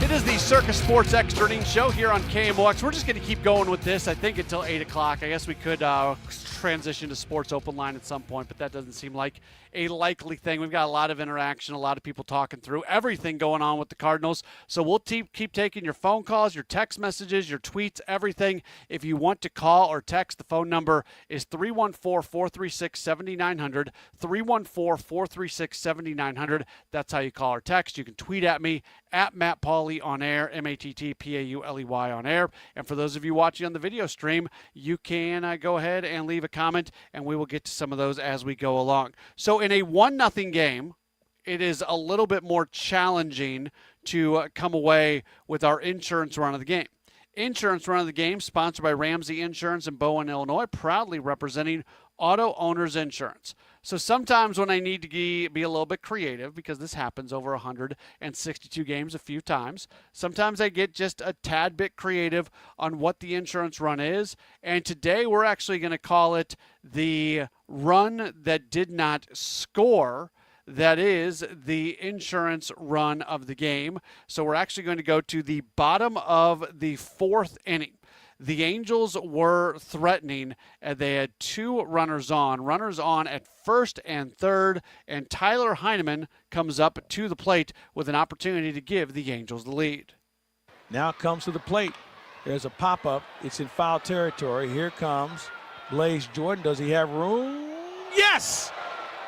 It is the Circa Sports Extra Innings Show here on KMOX. We're just going to keep going with this, I think, until 8 o'clock. I guess we could transition to Sports Open Line at some point, but that doesn't seem like a likely thing. We've got a lot of interaction, a lot of people talking through everything going on with the Cardinals. So we'll keep taking your phone calls, your text messages, your tweets, everything. If you want to call or text, the phone number is 314-436-7900, 314-436-7900. That's how you call or text. You can tweet at me, at Matt Pauley on air, MattPauley on air. And for those of you watching on the video stream, you can go ahead and leave a comment, and we will get to some of those as we go along. So in a 1-0 game, it is a little bit more challenging to come away with our insurance run of the game. Insurance run of the game sponsored by Ramsey Insurance in Bowen, Illinois, proudly representing auto owners insurance. So sometimes when I need to be a little bit creative, because this happens over 162 games a few times, sometimes I get just a tad bit creative on what the insurance run is. And today we're actually going to call it the run that did not score. That is the insurance run of the game. So we're actually going to go to the bottom of the 4th inning. the Angels were threatening, and they had 2 runners on at first and third, and Tyler Heineman comes up to the plate with an opportunity to give the Angels the lead. Now comes to the plate. There's a pop-up. It's in foul territory. Here comes Blaze Jordan. Does he have room? Yes!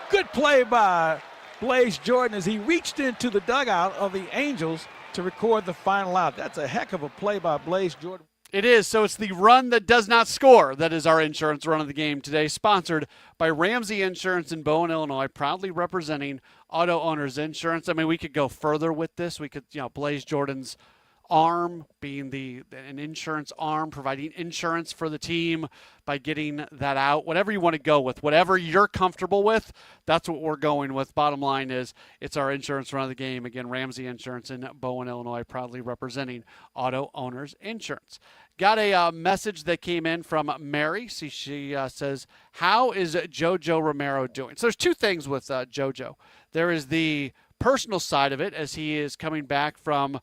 Good play by Blaze Jordan as he reached into the dugout of the Angels to record the final out. That's a heck of a play by Blaze Jordan. It is. So it's the run that does not score that is our insurance run of the game today, sponsored by Ramsey Insurance in Bowen, Illinois, proudly representing auto owners insurance. I mean, we could go further with this. We could, Blaze Jordan's arm being an insurance arm, providing insurance for the team by getting that out. Whatever you want to go with, whatever you're comfortable with, that's what we're going with. Bottom line is it's our insurance run of the game. Again, Ramsey Insurance in Bowen, Illinois, proudly representing auto owners insurance. Got a message that came in from Mary. She says, how is JoJo Romero doing? So there's 2 things with JoJo. There is the personal side of it as he is coming back from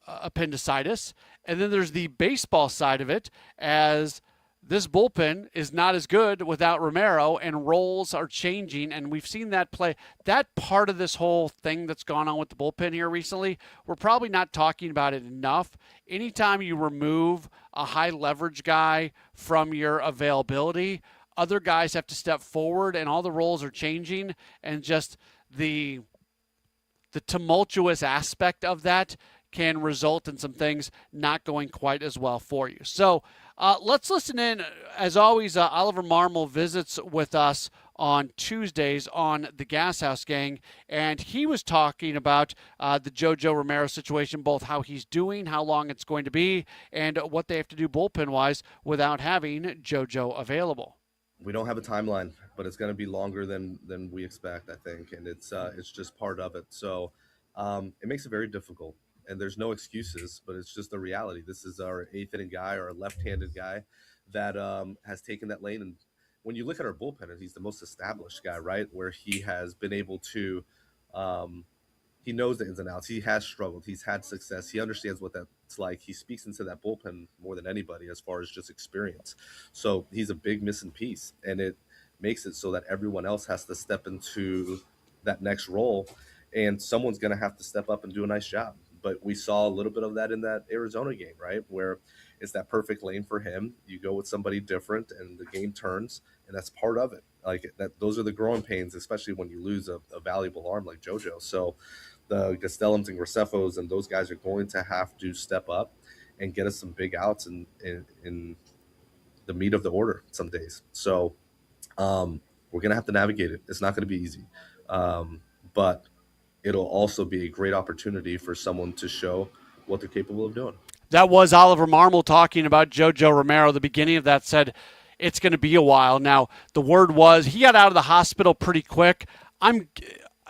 appendicitis. And then there's the baseball side of it as this bullpen is not as good without Romero and roles are changing. And we've seen that play. That part of this whole thing that's gone on with the bullpen here recently, we're probably not talking about it enough. Anytime you remove a high leverage guy from your availability, other guys have to step forward and all the roles are changing, and just the tumultuous aspect of that can result in some things not going quite as well for you. So let's listen in. As always, Oliver Marmol visits with us on Tuesdays on the Gas House Gang, and he was talking about the JoJo Romero situation, both how he's doing, how long it's going to be, and what they have to do bullpen-wise without having JoJo available. We don't have a timeline, but it's going to be longer than we expect, I think, and it's just part of it. So it makes it very difficult. And there's no excuses, but it's just the reality. This is our 8th inning guy, or a left-handed guy that has taken that lane. And when you look at our bullpen, he's the most established guy, right? Where he has been able to, he knows the ins and outs. He has struggled. He's had success. He understands what that's like. He speaks into that bullpen more than anybody as far as just experience. So he's a big missing piece, and it makes it so that everyone else has to step into that next role, and someone's going to have to step up and do a nice job. But we saw a little bit of that in that Arizona game, right, where it's that perfect lane for him. You go with somebody different, and the game turns, and that's part of it. Like that, those are the growing pains, especially when you lose a valuable arm like JoJo. So the Gastelums and Graceffos and those guys are going to have to step up and get us some big outs in the meat of the order some days. So we're going to have to navigate it. It's not going to be easy, but it'll also be a great opportunity for someone to show what they're capable of doing. That was Oliver Marmol talking about JoJo Romero. The beginning of that said it's going to be a while. Now, the word was he got out of the hospital pretty quick.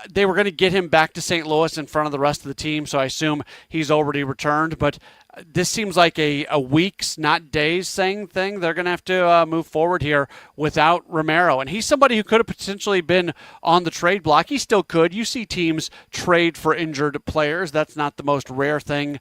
They were going to get him back to St. Louis in front of the rest of the team, so I assume he's already returned. But this seems like a weeks, not days thing. They're going to have to move forward here without Romero. And he's somebody who could have potentially been on the trade block. He still could. You see teams trade for injured players. That's not the most rare thing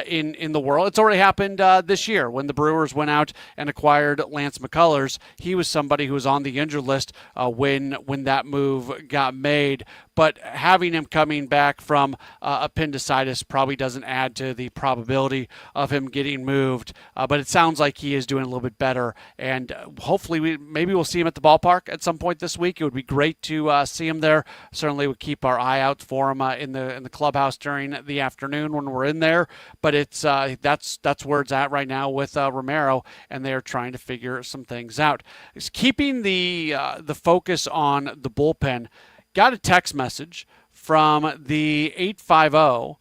in the world. It's already happened this year when the Brewers went out and acquired Lance McCullers. He was somebody who was on the injured list when that move got made. But having him coming back from appendicitis probably doesn't add to the probability of him getting moved. But it sounds like he is doing a little bit better. And hopefully maybe we'll see him at the ballpark at some point this week. It would be great to see him there. Certainly would keep our eye out for him in the clubhouse during the afternoon when we're in there. But it's that's where it's at right now with Romero, and they're trying to figure some things out. It's keeping the focus on the bullpen. Got a text message from the 850,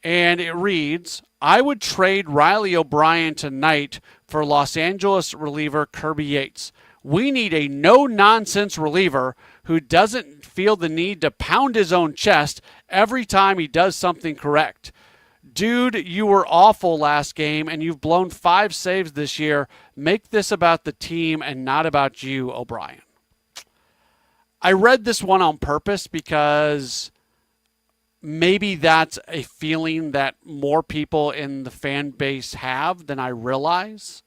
and it reads, I would trade Riley O'Brien tonight for Los Angeles reliever Kirby Yates. We need a no-nonsense reliever who doesn't feel the need to pound his own chest every time he does something correct. Dude, you were awful last game, and you've blown 5 saves this year. Make this about the team and not about you, O'Brien. I read this one on purpose because maybe that's a feeling that more people in the fan base have than I realize.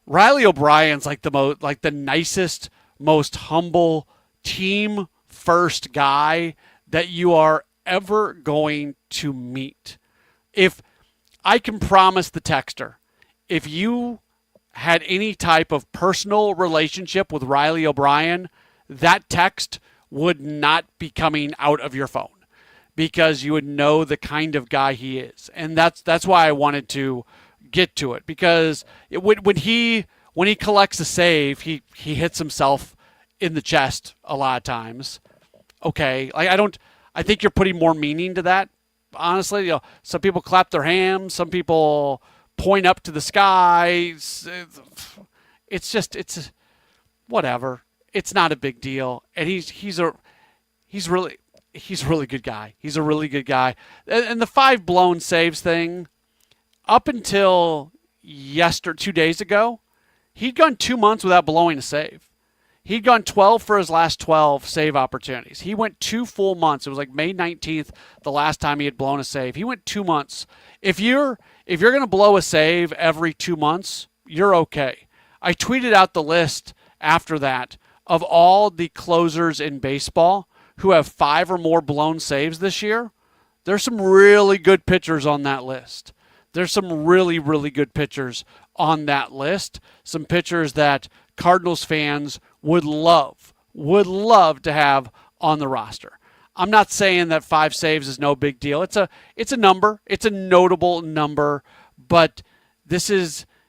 Riley O'Brien's like the nicest, most humble, team first guy that you are ever going to meet. If I can promise the texter, if you had any type of personal relationship with Riley O'Brien, that text would not be coming out of your phone because you would know the kind of guy he is. And that's why I wanted to get to it, because when he collects a save, he hits himself in the chest a lot of times. Okay, I think you're putting more meaning to that. Honestly, some people clap their hands, some people point up to the sky. It's whatever. It's not a big deal, and he's a really good guy. He's a really good guy. And the 5 blown saves thing, up until 2 days ago, he'd gone 2 months without blowing a save. He'd gone 12 for his last 12 save opportunities. He went 2 full months. It was like May 19th, the last time he had blown a save. He went 2 months. If you're going to blow a save every 2 months, you're okay. I tweeted out the list after that of all the closers in baseball who have 5 or more blown saves this year. There's some really good pitchers on that list. There's some really, really good pitchers on that list. Some pitchers that Cardinals fans would love to have on the roster. I'm not saying that 5 saves is no big deal. It's a number. It's a notable number, but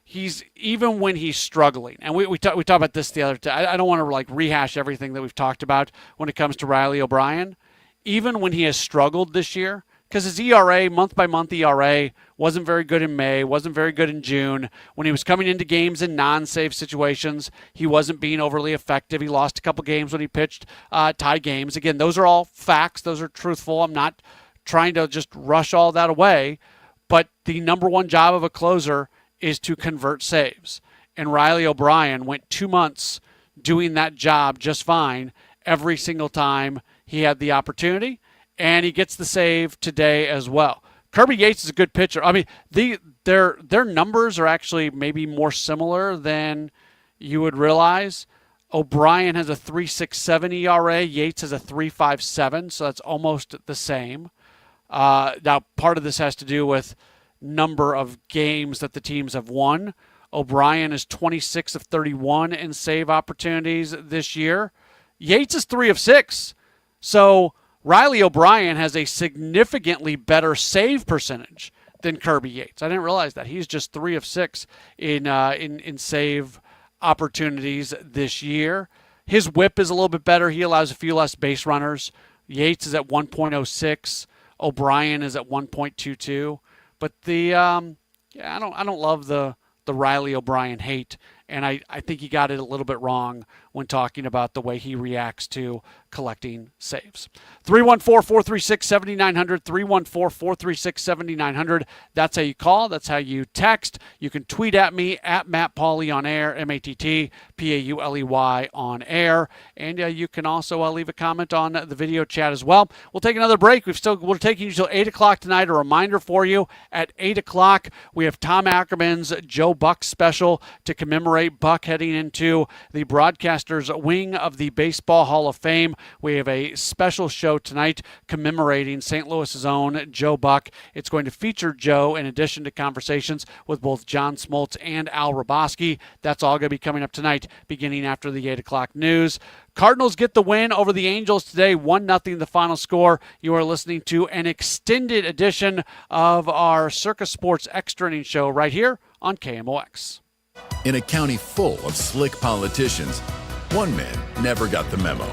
he's even when he's struggling, and we talked about this the other day. I don't want to rehash everything that we've talked about when it comes to Riley O'Brien. Even when he has struggled this year, because his ERA, month-by-month ERA, wasn't very good in May, wasn't very good in June. When he was coming into games in non-save situations, he wasn't being overly effective. He lost a couple games when he pitched tie games. Again, those are all facts. Those are truthful. I'm not trying to just rush all that away. But the number one job of a closer is to convert saves. And Riley O'Brien went 2 months doing that job just fine every single time he had the opportunity. And he gets the save today as well. Kirby Yates is a good pitcher. I mean, their numbers are actually maybe more similar than you would realize. O'Brien has a 3.67 ERA. Yates has a 3.57, so that's almost the same. Now, part of this has to do with number of games that the teams have won. O'Brien is 26 of 31 in save opportunities this year. Yates is 3 of 6. So Riley O'Brien has a significantly better save percentage than Kirby Yates. I didn't realize that. He's just 3 of 6 in save opportunities this year. His whip is a little bit better. He allows a few less base runners. Yates is at 1.06. O'Brien is at 1.22. But I don't love the Riley O'Brien hate. And I think he got it a little bit wrong when talking about the way he reacts to collecting saves. 314-436-7900, 314-436-7900. That's how you call. That's how you text. You can tweet at me, at Matt Pauley on air, MattPauley on air. And you can also leave a comment on the video chat as well. We'll take another break. We're taking you till 8 o'clock tonight. A reminder for you, at 8 o'clock, we have Tom Ackerman's Joe Buck special to commemorate Buck heading into the broadcaster's wing of the Baseball Hall of Fame. We have a special show tonight commemorating St. Louis's own Joe Buck. It's going to feature Joe in addition to conversations with both John Smoltz and Al Roboski. That's all going to be coming up tonight, beginning after the 8 o'clock news. Cardinals get the win over the Angels today, 1-0 the final score. You are listening to an extended edition of our Circus Sports Extra Innings Show right here on KMOX. In a county full of slick politicians, one man never got the memo.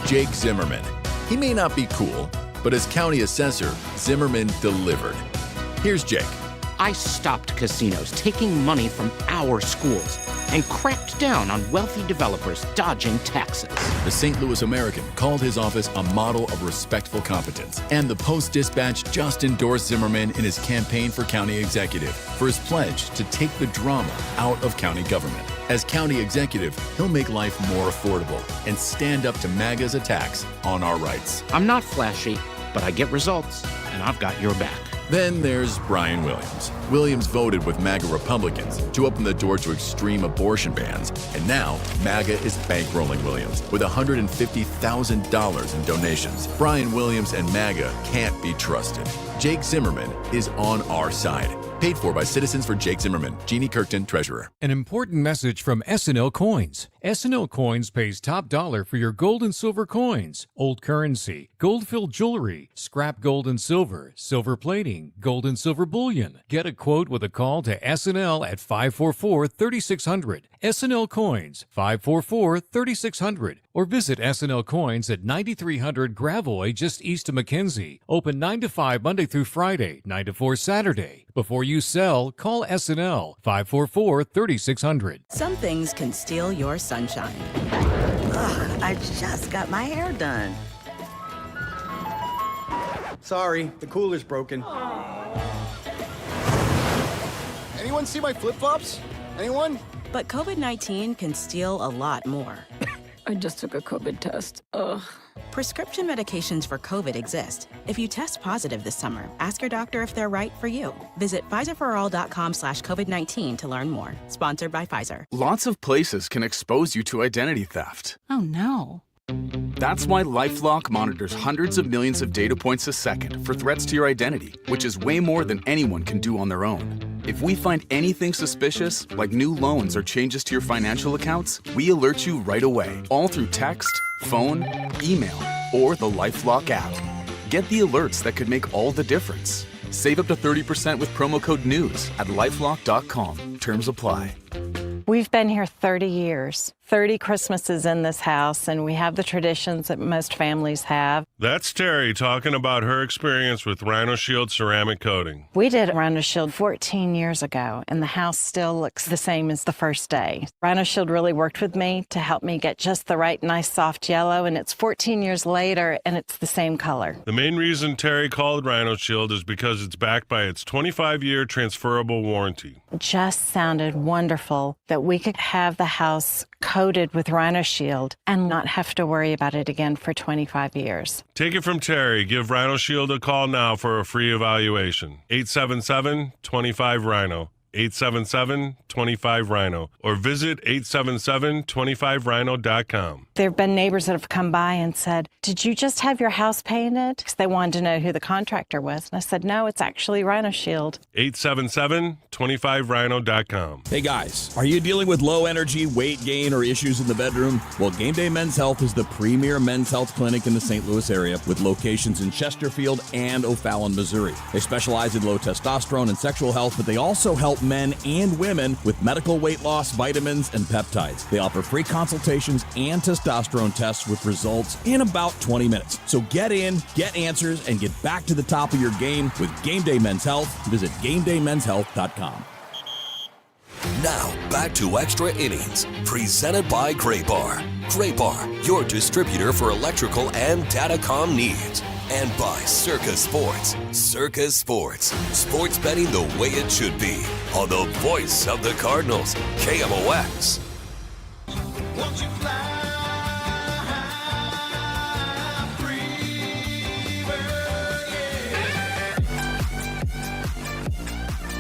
Jake Zimmerman. He may not be cool, but as county assessor, Zimmerman delivered. Here's Jake. I stopped casinos taking money from our schools and cracked down on wealthy developers dodging taxes. The St. Louis American called his office a model of respectful competence, and the Post-Dispatch just endorsed Zimmerman in his campaign for county executive for his pledge to take the drama out of county government. As county executive, he'll make life more affordable and stand up to MAGA's attacks on our rights. I'm not flashy, but I get results, and I've got your back. Then there's Brian Williams. Williams voted with MAGA Republicans to open the door to extreme abortion bans, and now MAGA is bankrolling Williams with $150,000 in donations. Brian Williams and MAGA can't be trusted. Jake Zimmerman is on our side. Paid for by Citizens for Jake Zimmerman. Jeannie Kirkton, Treasurer. An important message from S&L Coins. S&L Coins pays top dollar for your gold and silver coins, old currency, gold-filled jewelry, scrap gold and silver, silver plating, gold and silver bullion. Get a quote with a call to S&L at 544-3600. S&L Coins, 544-3600. Or visit S&L Coins at 9300 Gravois, just east of McKenzie. Open 9 to 5 Monday through Friday, 9 to 4 Saturday. Before you sell, call S&L 544-3600. Some things can steal your sunshine. Ugh, I just got my hair done. Sorry, the cooler's broken. Anyone see my flip-flops? Anyone? But COVID-19 can steal a lot more. I just took a COVID test. Ugh. Prescription medications for COVID exist. If you test positive this summer, ask your doctor if they're right for you. Visit PfizerForAll.com/COVID-19 to learn more. Sponsored by Pfizer. Lots of places can expose you to identity theft. Oh no. That's why LifeLock monitors hundreds of millions of data points a second for threats to your identity, which is way more than anyone can do on their own. If we find anything suspicious, like new loans or changes to your financial accounts, we alert you right away, all through text, phone, email, or the LifeLock app. Get the alerts that could make all the difference. Save up to 30% with promo code NEWS at LifeLock.com. Terms apply. We've been here 30 years, 30 Christmases in this house, and we have the traditions that most families have. That's Terry talking about her experience with Rhino Shield ceramic coating. We did Rhino Shield 14 years ago, and the house still looks the same as the first day. Rhino Shield really worked with me to help me get just the right nice soft yellow, and it's 14 years later, and it's the same color. The main reason Terry called Rhino Shield is because it's backed by its 25-year transferable warranty. It just sounded wonderful that we could have the house coated with Rhino Shield and not have to worry about it again for 25 years. Take it from Terry. Give Rhino Shield a call now for a free evaluation. 877-25-RHINO. 877-25-RHINO. Or visit 877-25rhino.com. There have been neighbors that have come by and said, "Did you just have your house painted?" Because they wanted to know who the contractor was. And I said, "No, it's actually Rhino Shield." 877-25rhino.com. Hey guys, are you dealing with low energy, weight gain, or issues in the bedroom? Well, Game Day Men's Health is the premier men's health clinic in the St. Louis area with locations in Chesterfield and O'Fallon, Missouri. They specialize in low testosterone and sexual health, but they also help men and women with medical weight loss, vitamins, and peptides. They offer free consultations and testosterone tests with results in about 20 minutes. So get in, get answers, and get back to the top of your game with Game Day Men's Health. Visit GameDayMen'sHealth.com. Now, back to Extra Innings, presented by Great Bar. Great Bar, your distributor for electrical and datacom needs. And by Circa Sports. Circa Sports. Sports betting the way it should be. On the voice of the Cardinals, KMOX. Won't you fly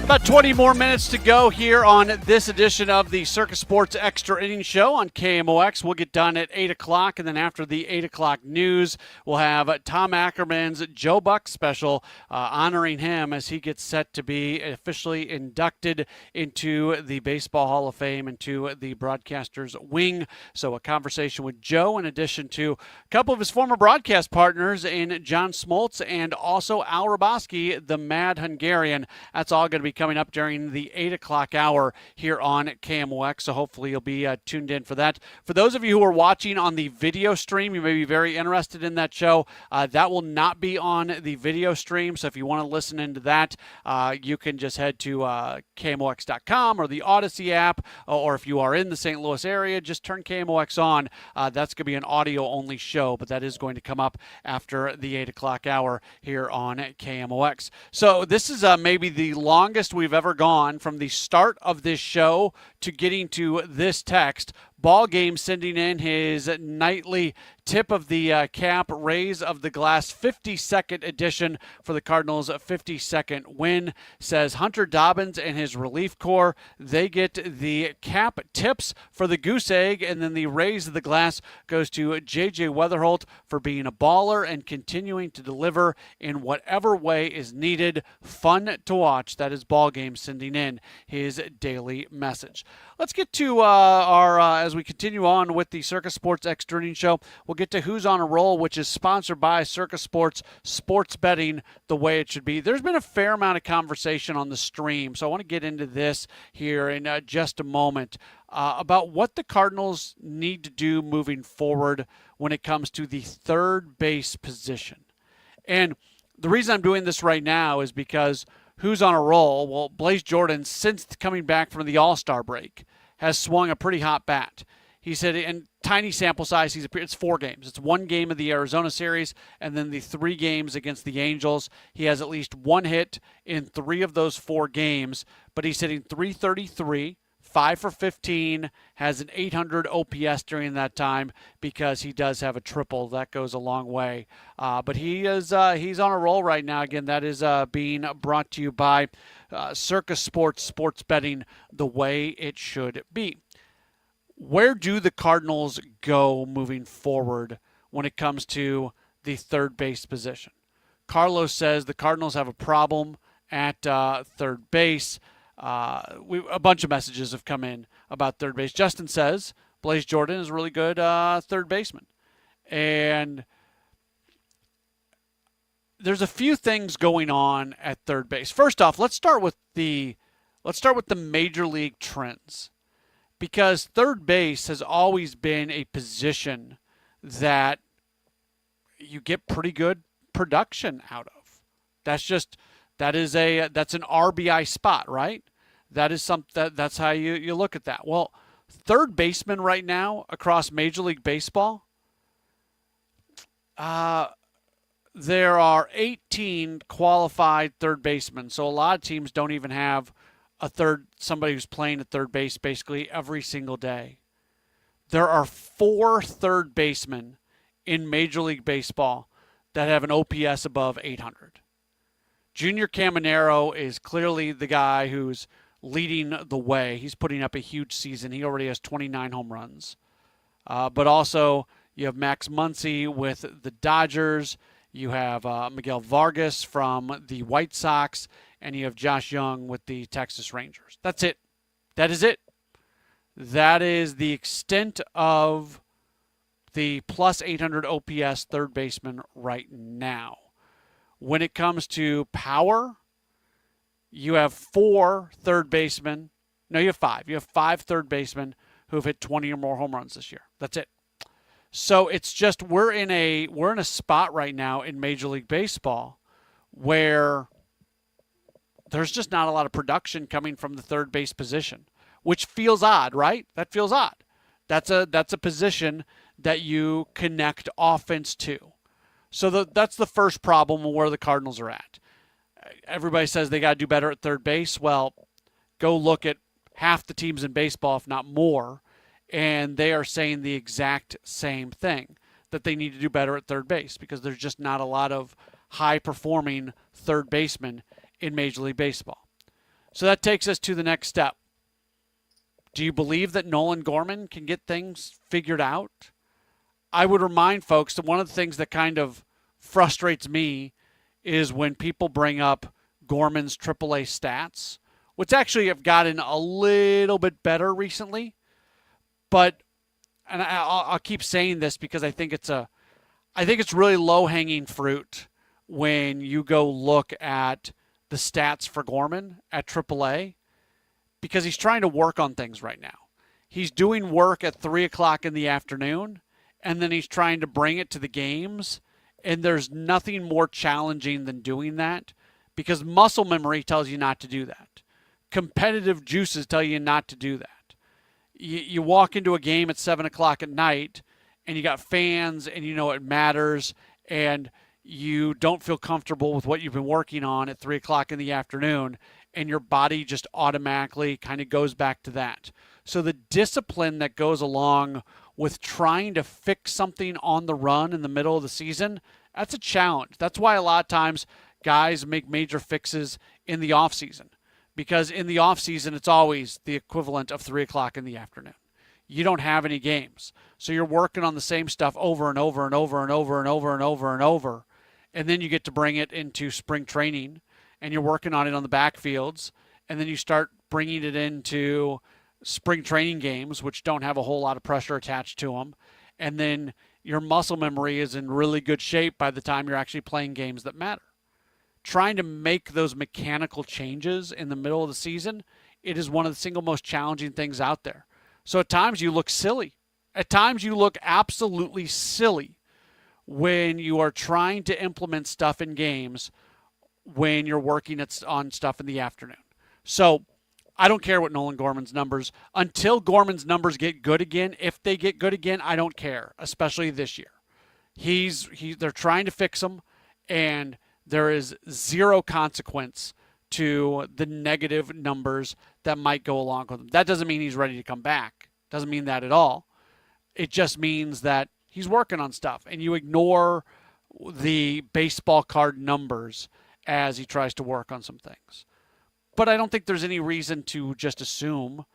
About 20 more minutes to go here on this edition of the Circa Sports Extra Innings Show on KMOX. We'll get done at 8 o'clock, and then after the 8 o'clock news, we'll have Tom Ackerman's Joe Buck special honoring him as he gets set to be officially inducted into the Baseball Hall of Fame, into the broadcaster's wing. So a conversation with Joe in addition to a couple of his former broadcast partners in John Smoltz and also Al Raboski, the Mad Hungarian. That's all going to be coming up during the 8 o'clock hour here on KMOX, so hopefully you'll be tuned in for that. For those of you who are watching on the video stream, you may be very interested in that show. That will not be on the video stream, so if you want to listen into that, you can just head to KMOX.com or the Odyssey app, or if you are in the St. Louis area, just turn KMOX on. That's going to be an audio-only show, but that is going to come up after the 8 o'clock hour here on KMOX. So this is maybe the longest longest we've ever gone from the start of this show to getting to this text. Ball Game sending in his nightly tip of the cap, raise of the glass, 52nd edition for the Cardinals' 52nd win. Says Hunter Dobbins and his relief corps, they get the cap tips for the goose egg, and then the raise of the glass goes to J.J. Weatherholt for being a baller and continuing to deliver in whatever way is needed. Fun to watch. That is Ball Game sending in his daily message. Let's get to our as we continue on with the Circus Sports Extra Innings Show, we'll get to Who's on a Roll, which is sponsored by Circus Sports, sports betting the way it should be. There's been a fair amount of conversation on the stream, so I want to get into this here in just a moment about what the Cardinals need to do moving forward when it comes to the third base position. And the reason I'm doing this right now is because who's on a roll? Well, Blaze Jordan, since coming back from the All-Star break, has swung a pretty hot bat. He said, in tiny sample size, it's 4 games. It's 1 game of the Arizona series, and then the 3 games against the Angels. He has at least 1 hit in 3 of those 4 games, but he's hitting .333, 5 for 15, has an 800 OPS during that time because he does have a triple. That goes a long way. But he's on a roll right now. Again, that is being brought to you by Circus Sports, sports betting the way it should be. Where do the Cardinals go moving forward when it comes to the third base position? Carlos says the Cardinals have a problem at third base. A bunch of messages have come in about third base. Justin says Blaze Jordan is a really good third baseman. And there's a few things going on at third base. First off, let's start with the major league trends, because third base has always been a position that you get pretty good production out of. That's an RBI spot, right? That's how you look at that. Well, third baseman right now across Major League Baseball, there are 18 qualified third basemen. So a lot of teams don't even have somebody who's playing at third base basically every single day. There are 4 third basemen in Major League Baseball that have an OPS above 800. Junior Caminero is clearly the guy who's leading the way. He's putting up a huge season. He already has 29 home runs. But also you have Max Muncy with the Dodgers. You have Miguel Vargas from the White Sox. And you have Josh Young with the Texas Rangers. That's it. That is it. That is the extent of the plus 800 OPS third baseman right now. When it comes to power, you have 4 third basemen. No, you have 5. You have 5 third basemen who have hit 20 or more home runs this year. That's it. So it's just we're in a spot right now in Major League Baseball where there's just not a lot of production coming from the third base position, which feels odd, right? That feels odd. That's a position that you connect offense to. So that's the first problem where the Cardinals are at. Everybody says they got to do better at third base. Well, go look at half the teams in baseball, if not more, and they are saying the exact same thing, that they need to do better at third base because there's just not a lot of high-performing third basemen in Major League Baseball. So that takes us to the next step. Do you believe that Nolan Gorman can get things figured out? I would remind folks that one of the things that kind of frustrates me is when people bring up Gorman's AAA stats, which actually have gotten a little bit better recently. But, and I'll keep saying this because I think it's really low-hanging fruit when you go look at the stats for Gorman at AAA, because he's trying to work on things right now. He's doing work at 3 o'clock in the afternoon, and then he's trying to bring it to the games, and there's nothing more challenging than doing that because muscle memory tells you not to do that. Competitive juices tell you not to do that. You walk into a game at 7 o'clock at night, and you got fans, and you know it matters, and you don't feel comfortable with what you've been working on at 3 o'clock in the afternoon, and your body just automatically kind of goes back to that. So the discipline that goes along with trying to fix something on the run in the middle of the season, that's a challenge. That's why a lot of times guys make major fixes in the offseason, because in the offseason, it's always the equivalent of 3 o'clock in the afternoon. You don't have any games. So you're working on the same stuff over and over and over and over and over and over and over. And then you get to bring it into spring training, and you're working on it on the backfields. And then you start bringing it into spring training games, which don't have a whole lot of pressure attached to them. And then your muscle memory is in really good shape by the time you're actually playing games that matter. Trying to make those mechanical changes in the middle of the season, it is one of the single most challenging things out there. So at times you look silly. At times you look absolutely silly when you are trying to implement stuff in games when you're working on stuff in the afternoon. So I don't care what Nolan Gorman's numbers, until Gorman's numbers get good again. If they get good again, I don't care, especially this year. They're trying to fix them, and there is zero consequence to the negative numbers that might go along with him. That doesn't mean he's ready to come back. Doesn't mean that at all. It just means that he's working on stuff, and you ignore the baseball card numbers as he tries to work on some things. But I don't think there's any reason to just assume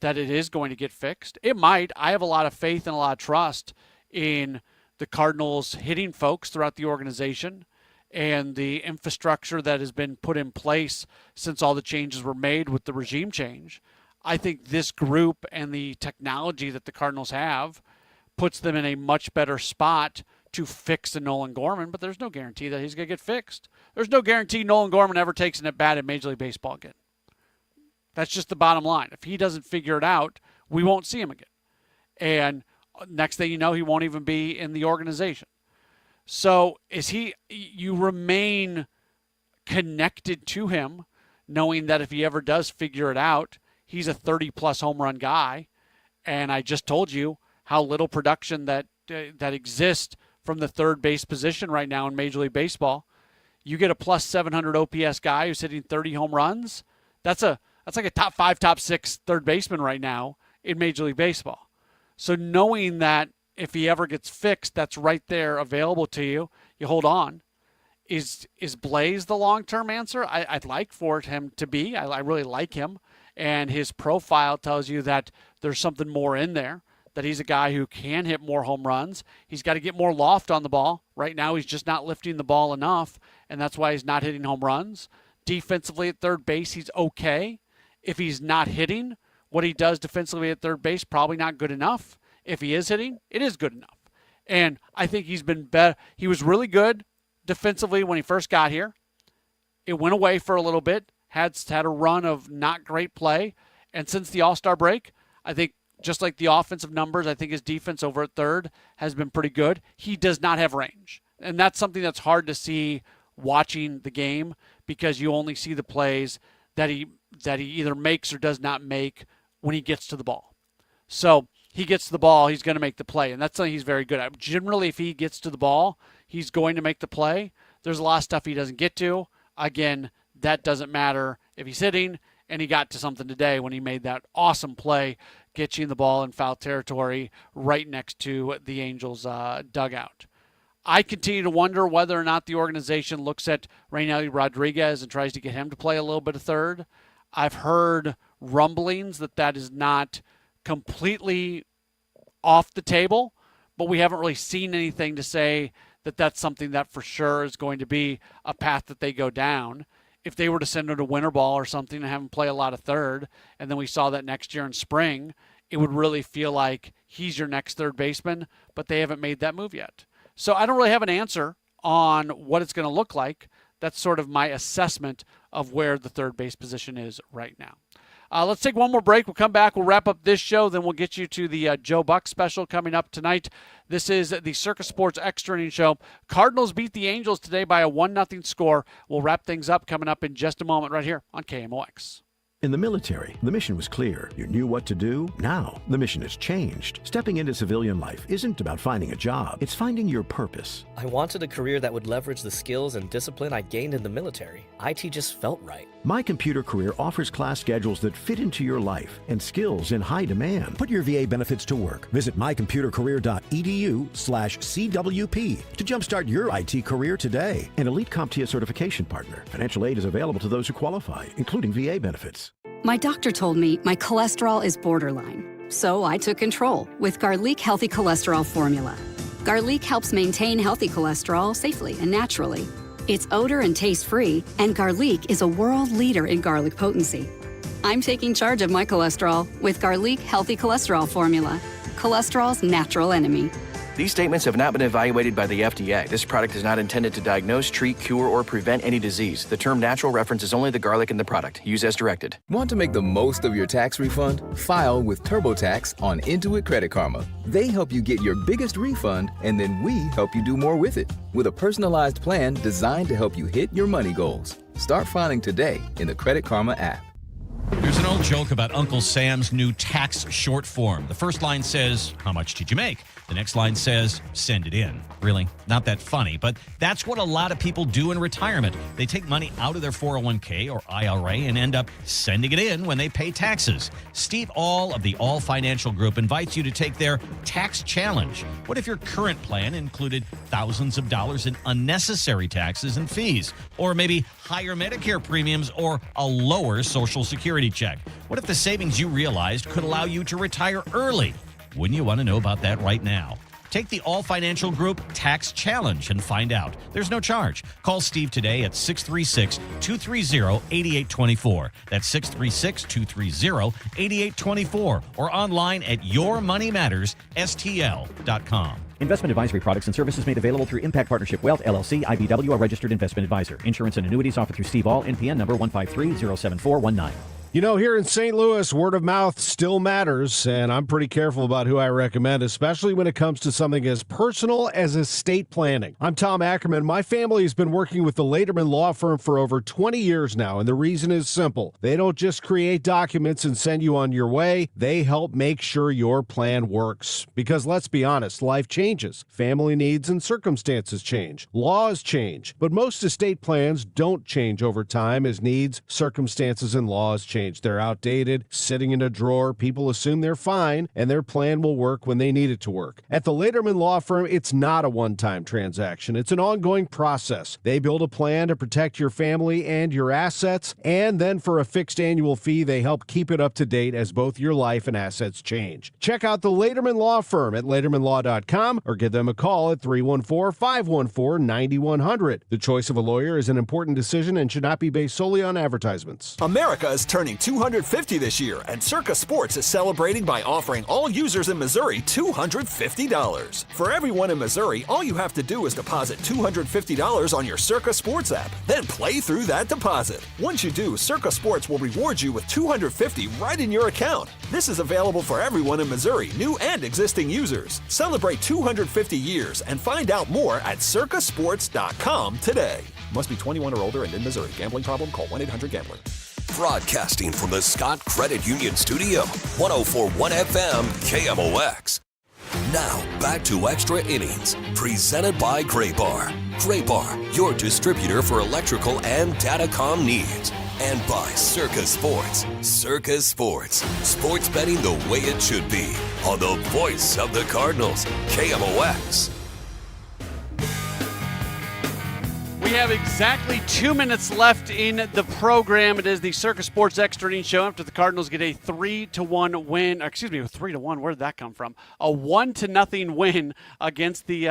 that it is going to get fixed. It might. I have a lot of faith and a lot of trust in the Cardinals hitting folks throughout the organization and the infrastructure that has been put in place since all the changes were made with the regime change. I think this group and the technology that the Cardinals have puts them in a much better spot to fix a Nolan Gorman, but there's no guarantee that he's going to get fixed. There's no guarantee Nolan Gorman ever takes an at-bat in Major League Baseball again. That's just the bottom line. If he doesn't figure it out, we won't see him again. And next thing you know, he won't even be in the organization. So you remain connected to him, knowing that if he ever does figure it out, he's a 30-plus home run guy. And I just told you how little production that exists from the third base position right now in Major League Baseball. You get a plus 700 OPS guy who's hitting 30 home runs. That's like a top 5, top 6 third baseman right now in Major League Baseball. So knowing that if he ever gets fixed, that's right there available to you, you hold on. Is Blaze the long-term answer? I'd like for him to be. I really like him. And his profile tells you that there's something more in there, that he's a guy who can hit more home runs. He's got to get more loft on the ball. Right now he's just not lifting the ball enough, and that's why he's not hitting home runs. Defensively at third base, he's okay. If he's not hitting, what he does defensively at third base, probably not good enough. If he is hitting, it is good enough. And I think he's been better. He was really good defensively when he first got here. It went away for a little bit, had a run of not great play. And since the All-Star break, I think just like the offensive numbers, I think his defense over at third has been pretty good. He does not have range. And that's something that's hard to see watching the game, because you only see the plays that he either makes or does not make when he gets to the ball. So he gets to the ball, he's going to make the play, and that's something he's very good at. Generally, if he gets to the ball, he's going to make the play. There's a lot of stuff he doesn't get to. Again, that doesn't matter if he's hitting, and he got to something today when he made that awesome play, getting the ball in foul territory right next to the Angels' dugout. I continue to wonder whether or not the organization looks at Reynaldo Rodriguez and tries to get him to play a little bit of third. I've heard rumblings that is not completely off the table, but we haven't really seen anything to say that that's something that for sure is going to be a path that they go down. If they were to send him to winter ball or something and have him play a lot of third, and then we saw that next year in spring, it would really feel like he's your next third baseman, but they haven't made that move yet. So I don't really have an answer on what it's going to look like. That's sort of my assessment of where the third base position is right now. Let's take one more break. We'll come back. We'll wrap up this show. Then we'll get you to the Joe Buck special coming up tonight. This is the Circus Sports Extra Innings Show. Cardinals beat the Angels today by a 1-0 score. We'll wrap things up coming up in just a moment right here on KMOX. In the military, the mission was clear. You knew what to do. Now, the mission has changed. Stepping into civilian life isn't about finding a job. It's finding your purpose. I wanted a career that would leverage the skills and discipline I gained in the military. IT just felt right. My Computer Career offers class schedules that fit into your life and skills in high demand. Put your VA benefits to work. Visit mycomputercareer.edu/CWP to jumpstart your IT career today. An Elite CompTIA certification partner. Financial aid is available to those who qualify, including VA benefits. My doctor told me my cholesterol is borderline, so I took control with Garlic Healthy Cholesterol Formula. Garlic helps maintain healthy cholesterol safely and naturally. It's odor and taste-free, and Garlic is a world leader in garlic potency. I'm taking charge of my cholesterol with Garlic Healthy Cholesterol Formula, cholesterol's natural enemy. These statements have not been evaluated by the FDA. This product is not intended to diagnose, treat, cure, or prevent any disease. The term natural references only the garlic in the product. Use as directed. Want to make the most of your tax refund? File with TurboTax on Intuit Credit Karma. They help you get your biggest refund, and then we help you do more with it. With a personalized plan designed to help you hit your money goals. Start filing today in the Credit Karma app. There's an old joke about Uncle Sam's new tax short form. The first line says, "How much did you make?" The next line says, "Send it in." Really? Not that funny, but that's what a lot of people do in retirement. They take money out of their 401k or IRA and end up sending it in when they pay taxes. Steve All of the All Financial Group invites you to take their tax challenge. What if your current plan included thousands of dollars in unnecessary taxes and fees? Or maybe higher Medicare premiums or a lower Social Security check? What if the savings you realized could allow you to retire early? Wouldn't you want to know about that right now? Take the All Financial Group Tax Challenge and find out. There's no charge. Call Steve today at 636-230-8824. That's 636-230-8824. Or online at yourmoneymattersstl.com. Investment advisory products and services made available through Impact Partnership Wealth, LLC, IBW, a registered investment advisor. Insurance and annuities offered through Steve All, NPN number 153-07419. You know, here in St. Louis, word of mouth still matters, and I'm pretty careful about who I recommend, especially when it comes to something as personal as estate planning. I'm Tom Ackerman. My family has been working with the Lederman Law Firm for over 20 years now, and the reason is simple. They don't just create documents and send you on your way. They help make sure your plan works. Because let's be honest, life changes. Family needs and circumstances change. Laws change. But most estate plans don't change over time as needs, circumstances, and laws change. They're outdated, sitting in a drawer. People assume they're fine, and their plan will work when they need it to work. At the Lederman Law Firm, it's not a one-time transaction. It's an ongoing process. They build a plan to protect your family and your assets, and then for a fixed annual fee, they help keep it up to date as both your life and assets change. Check out the Lederman Law Firm at LedermanLaw.com or give them a call at 314-514-9100. The choice of a lawyer is an important decision and should not be based solely on advertisements. America is turning 250 this year, and Circa Sports is celebrating by offering all users in Missouri $250. For everyone in Missouri, all you have to do is deposit $250 on your Circa Sports app, then play through that deposit. Once you do, Circa Sports will reward you with $250 right in your account. This is available for everyone in Missouri, new and existing users. Celebrate 250 years and find out more at circasports.com today. Must be 21 or older and in Missouri. Gambling problem? Call 1-800-GAMBLER. Broadcasting from the Scott Credit Union Studio, 104.1 FM KMOX. Now, back to Extra Innings, presented by Gray Bar. Gray Bar, your distributor for electrical and datacom needs. And by Circa Sports. Circa Sports. Sports betting the way it should be. On the voice of the Cardinals, KMOX. We have exactly 2 minutes left in the program. It is the Circa Sports Extra Innings Show after the Cardinals get a 3-1 win. Excuse me, 3-1. Where did that come from? A 1-0 win against the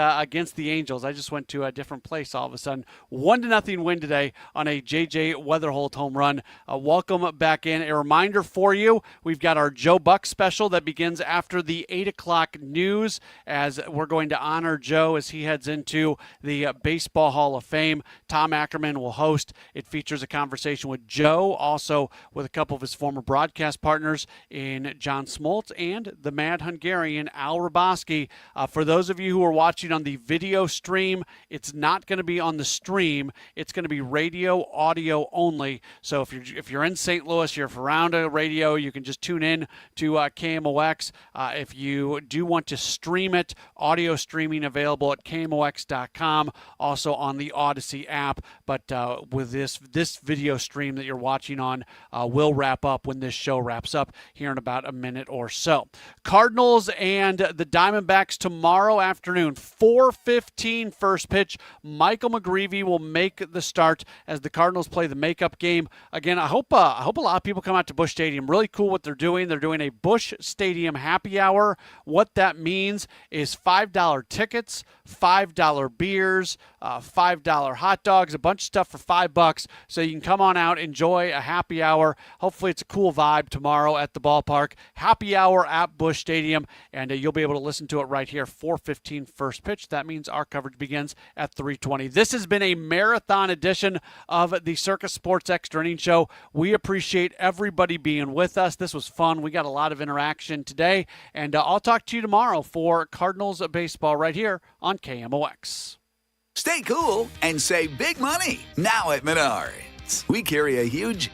Angels. I just went to a different place all of a sudden. 1-0 win today on a J.J. Weatherholt home run. Welcome back in. A reminder for you, we've got our Joe Buck special that begins after the 8 o'clock news, as we're going to honor Joe as he heads into the Baseball Hall of Fame. Tom Ackerman will host. It features a conversation with Joe, also with a couple of his former broadcast partners in John Smoltz and the Mad Hungarian, Al Raboski. For those of you who are watching on the video stream, it's not going to be on the stream. It's going to be radio, audio only. So if you're in St. Louis, you're around a radio, you can just tune in to KMOX. If you do want to stream it, audio streaming available at KMOX.com, also on the Odyssey app. But with this video stream that you're watching on will wrap up when this show wraps up here in about a minute or so. Cardinals and the Diamondbacks tomorrow afternoon, 4:15 first pitch. Michael McGreevy will make the start as the Cardinals play the makeup game. Again, I hope a lot of people come out to Busch Stadium. Really cool what they're doing. They're doing a Busch Stadium happy hour. What that means is $5 tickets, $5 beers, $5 hot dogs, a bunch of stuff for $5. So you can come on out, enjoy a happy hour. Hopefully it's a cool vibe tomorrow at the ballpark. Happy hour at Busch Stadium, and you'll be able to listen to it right here, 4:15 first pitch. That means our coverage begins at 3:20. This has been a marathon edition of the Circus Sports Extra Innings Show. We appreciate everybody being with us. This was fun. We got a lot of interaction today, and I'll talk to you tomorrow for Cardinals baseball right here on KMOX. Stay cool and save big money now at Menards. We carry a huge